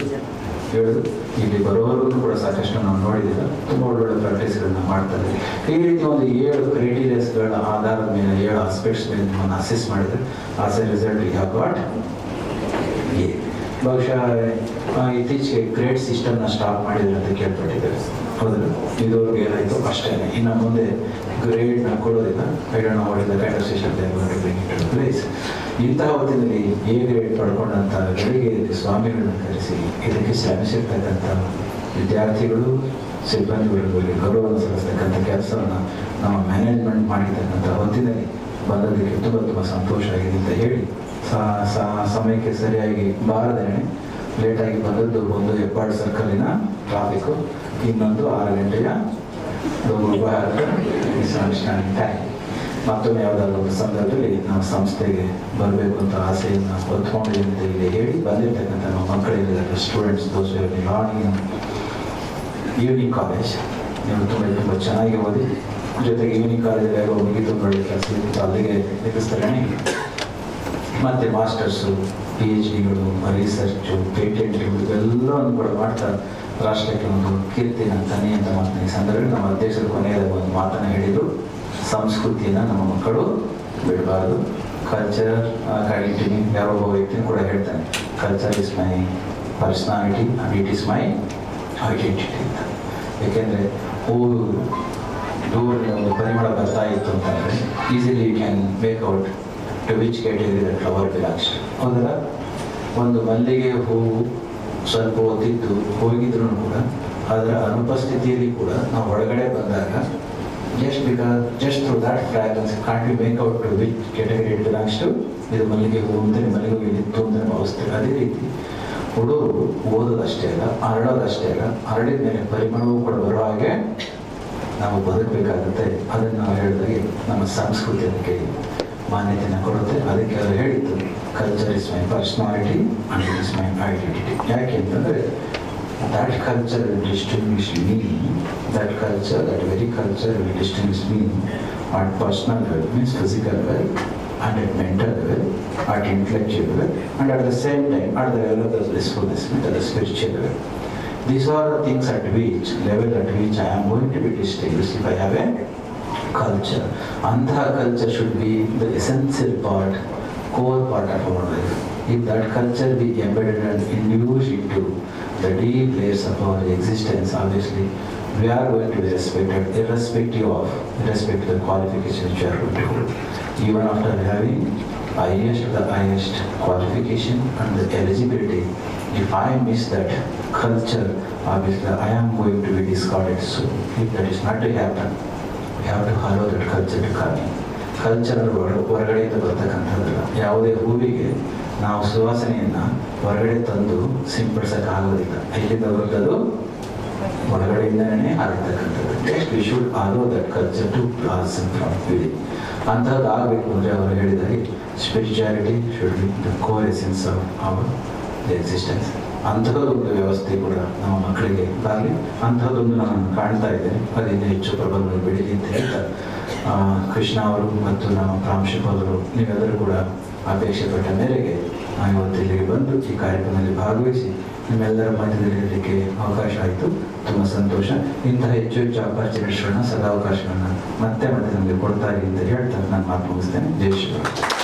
ಇಲ್ಲಿ ಬರೋವರೆಗೂ ಕೂಡ ಸಾಕಷ್ಟು ನಾವು ನೋಡಿದ್ದೀರ, ತುಂಬ ಒಳ್ಳೊಳ್ಳೆ ಪ್ರಾಕ್ಟೀಸ್ಗಳನ್ನ ಮಾಡ್ತಾರೆ. ಈ ರೀತಿ ಒಂದು 7 ಕ್ರೈಟೀರಿಯಾಸ್ಗಳ ಆಧಾರದ ಮೇಲೆ 7 ಆಸ್ಪೆಕ್ಟ್ಸ್ ಮೇಲೆ ನಿಮ್ಮನ್ನು ಅಸೆಸ್ ಮಾಡಿದರೆ as a result you have got A. ಬಹುಶಃ ಇತ್ತೀಚೆಗೆ ಗ್ರೇಡ್ ಸಿಸ್ಟಮ್ನ ಸ್ಟಾಪ್ ಮಾಡಿದ್ರೆ ಅಂತ ಕೇಳ್ಪಟ್ಟಿದ್ದಾರೆ. ಹೌದಲ್ಲ? ಇದುವರೆಗೂ ಏನಾಯಿತು ಅಷ್ಟೇ. ಇನ್ನು ಮುಂದೆ ಗ್ರೇಡ್ನ ಕೊಡೋದಿಲ್ಲ. I don't know what is the kind of system they are going to bring it to place. ಇಂತಹ ಹೊತ್ತಿನಲ್ಲಿ ಎ ಗ್ರೇಡ್ ಪಡ್ಕೊಂಡಂಥ ಗಳಿಗೆ ಸ್ವಾಮಿಗಳನ್ನ ಕರೆಸಿ ಇದಕ್ಕೆ ಶ್ರಮಿಸಿರ್ತಕ್ಕಂಥ ವಿದ್ಯಾರ್ಥಿಗಳು, ಸಿಬ್ಬಂದಿಗಳಿಗೆ ಗೌರವವನ್ನು ಸಲ್ಲಿಸ್ತಕ್ಕಂಥ ಕೆಲಸವನ್ನು ನಾವು ಮ್ಯಾನೇಜ್ಮೆಂಟ್ ಮಾಡಿರ್ತಕ್ಕಂಥ ಹೊತ್ತಿನಲ್ಲಿ ಬಂದದಕ್ಕೆ ತುಂಬ ಸಂತೋಷ ಆಗಿದೆ ಅಂತ ಹೇಳಿ, ಸಮಯಕ್ಕೆ ಸರಿಯಾಗಿ ಬಾರದೇ ಲೇಟಾಗಿ ಬಂದದ್ದು ಒಂದು ಹೆಬ್ಬಾಳು ಸರ್ಕಲಿನ ಟ್ರಾಫಿಕ್ಕು, ಇನ್ನೊಂದು 6 ಗಂಟೆಯ ಮಿಸ್ಅಂಡರ್ಸ್ಟ್ಯಾಂಡಿಂಗ್ ಟೈಮ್. ಮತ್ತೊಮ್ಮೆ ಯಾವುದಾದ್ರೂ ಒಂದು ಸಂದರ್ಭದಲ್ಲಿ ನಾವು ಸಂಸ್ಥೆಗೆ ಬರಬೇಕು ಅಂತ ಆಸೆಯನ್ನು ಹೊತ್ಕೊಂಡಿದೆ ಅಂತ ಇಲ್ಲಿ ಹೇಳಿ ಬಂದಿರ್ತಕ್ಕಂಥ ನಮ್ಮ ಮಕ್ಕಳಿಗೆ ಸ್ಟೂಡೆಂಟ್ಸ್ ದೋಸ್ ಈವ್ನಿಂಗ್ ಕಾಲೇಜ್ ನೀವು ತುಂಬ ಚೆನ್ನಾಗಿ ಓದಿ, ಜೊತೆಗೆ ಈವ್ನಿಂಗ್ ಕಾಲೇಜಲ್ಲಿ ಯಾರೋ ಮುಗಿದು ಒಳ್ಳೆ ಕೆಲಸ ಇತ್ತು ಅಲ್ಲಿಗೆ ನಿಲ್ಲಿಸ್ತಾರೆ. ಮತ್ತು ಮಾಸ್ಟರ್ಸು, PhDಗಳು, ರಿಸರ್ಚು, ಪೇಟೆಂಟ್ಗಳು ಇವೆಲ್ಲವನ್ನು ಕೂಡ ಮಾಡ್ತಾ ರಾಷ್ಟ್ರಕ್ಕೆ ಒಂದು ಕೀರ್ತಿನ ತನಿ ಅಂತ ಮಾತನ್ನ ಈ ಸಂದರ್ಭದಲ್ಲಿ ನಮ್ಮ ಅಧ್ಯಕ್ಷರು ಕೊನೆಯದ ಒಂದು ಮಾತನ್ನು ಹೇಳಿದರು, ಸಂಸ್ಕೃತಿಯನ್ನು ನಮ್ಮ ಮಕ್ಕಳು ಬಿಡಬಾರ್ದು. ಕಲ್ಚರ್ ಐಡೆಂಟಿಟಿ, ಯಾರೋ ಒಬ್ಬ ವ್ಯಕ್ತಿನೂ ಕೂಡ ಹೇಳ್ತಾನೆ, culture is my personality and it is my identity ಅಂತ. ಏಕೆಂದರೆ ಹೂವು ದೂರ ಒಂದು ಪರಿಮಳ ಬರ್ತಾ ಇತ್ತು ಅಂತಂದರೆ easily you can make out to which category that flower belongs. ಹೌದಲ್ಲ? ಒಂದು ಮಲ್ಲಿಗೆ ಹೂವು ಸ್ವಲ್ಪ ಹೊತ್ತಿದ್ದು ಹೋಗಿದ್ರು ಕೂಡ ಅದರ ಅನುಪಸ್ಥಿತಿಯಲ್ಲಿ ಕೂಡ ನಾವು ಒಳಗಡೆ ಬಂದಾಗ just through that fragrance can't we make out to which category it belongs to. ಇದು ಮಲ್ಲಿಗೆ ಹೂವು ಅಂತಲೇ ಮಲ್ಲಿಗೆ ಹೂವು ಇತ್ತು ಅಂತಲೇ ಭಾವಿಸ್ತಾರೆ. ಅದೇ ರೀತಿ ಹುಡುಗರು ಓದೋದಷ್ಟೇ ಅಲ್ಲ, ಅರಳೋದಷ್ಟೇ ಅಲ್ಲ, ಹರಡಿದ ಮೇಲೆ ಪರಿಮಳವೂ ಕೂಡ ಬರೋ ಹಾಗೆ ನಾವು ಬದುಕಬೇಕಾಗುತ್ತೆ. ಅದನ್ನು ನಾವು ಹೇಳಿದಾಗೆ ನಮ್ಮ ಸಂಸ್ಕೃತಿ ಅದಕ್ಕೆ ಮಾನ್ಯತೆಯನ್ನು ಕೊಡುತ್ತೆ. ಅದಕ್ಕೆ ಅವರು ಹೇಳಿದ್ದು culture is my personality and it is my identity. ಯಾಕೆ ಅಂತಂದರೆ that culture will distinguish me, that very culture will distinguish me at personal level, means physical level, and at mental level, at intellectual level, and at the same time at the level of the blissfulness, at the spiritual level. These are the things at which I am going to be distinguished if I have a culture. Antha culture should be the essential part, core part of our life. If that culture be embedded and infused into the deep layers of our existence, obviously we are going to be respected irrespective of the qualifications you are going to hold. Even after having the highest qualification and the eligibility, if I miss that culture, obviously I am going to be discarded. So if that is not to happen, we have to allow that culture to come in. Culture ಹೊರಗಡೆಯಿಂದ ಬರ್ತಕ್ಕಂಥದ್ದಲ್ಲ. ಯಾವುದೇ ಹೂವಿಗೆ ನಾವು ಸುವಾಸನೆಯನ್ನು ಹೊರಗಡೆ ತಂದು ಸಿಂಪಡಿಸೋಕ್ಕಾಗೋದಿಲ್ಲ. ಎಲ್ಲಿಂದ ಬರ್ತದ್ದು? ಒಳಗಡೆಯಿಂದನೇ ಹರಡ್ತಕ್ಕಂಥದ್ದು. Next we should allow that culture to blossom from within. ಅಂಥದ್ದು ಆಗಬೇಕು ಅಂದರೆ ಅವರು ಹೇಳಿದಾಗೆ spirituality should be the core essence of our existence. ಅಂಥದ್ದೊಂದು ವ್ಯವಸ್ಥೆ ಕೂಡ ನಮ್ಮ ಮಕ್ಕಳಿಗೆ ಬರಲಿ. ಅಂಥದ್ದೊಂದು ನಾನು ಕಾಣ್ತಾ ಇದ್ದೇನೆ. ಅದರಿಂದ ಹೆಚ್ಚು ಪ್ರಬಲವಾಗಿ ಬೆಳೀಲಿ ಅಂತ ಹೇಳ್ತಾ ಕೃಷ್ಣ ಅವರು ಮತ್ತು ನಮ್ಮ ಪ್ರಾಂಶುಪಾಲರು ನೀವೆಲ್ಲರೂ ಕೂಡ ಅಪೇಕ್ಷೆ ಪಟ್ಟ ಮೇರೆಗೆ ನಾವು ಇವತ್ತು ಇಲ್ಲಿಗೆ ಬಂದು ಈ ಕಾರ್ಯಕ್ರಮದಲ್ಲಿ ಭಾಗವಹಿಸಿ ನಿಮ್ಮೆಲ್ಲರ ಮಧ್ಯದಲ್ಲಿ ಇರಲಿಕ್ಕೆ ಅವಕಾಶ ಆಯಿತು. ತುಂಬ ಸಂತೋಷ. ಇಂತಹ ಹೆಚ್ಚು ಹೆಚ್ಚು ಅಪರ್ಚುನಿಟೀಸ್ಗಳನ್ನ, ಸದಾವಕಾಶಗಳನ್ನ ಮತ್ತೆ ನಮಗೆ ಕೊಡ್ತಾರೆ ಅಂತ ಹೇಳ್ತಾ ನಾನು ಮಾತು ಮುಗಿಸ್ತೇನೆ. ಜೈ ಶ್ರೀರಾಮ್.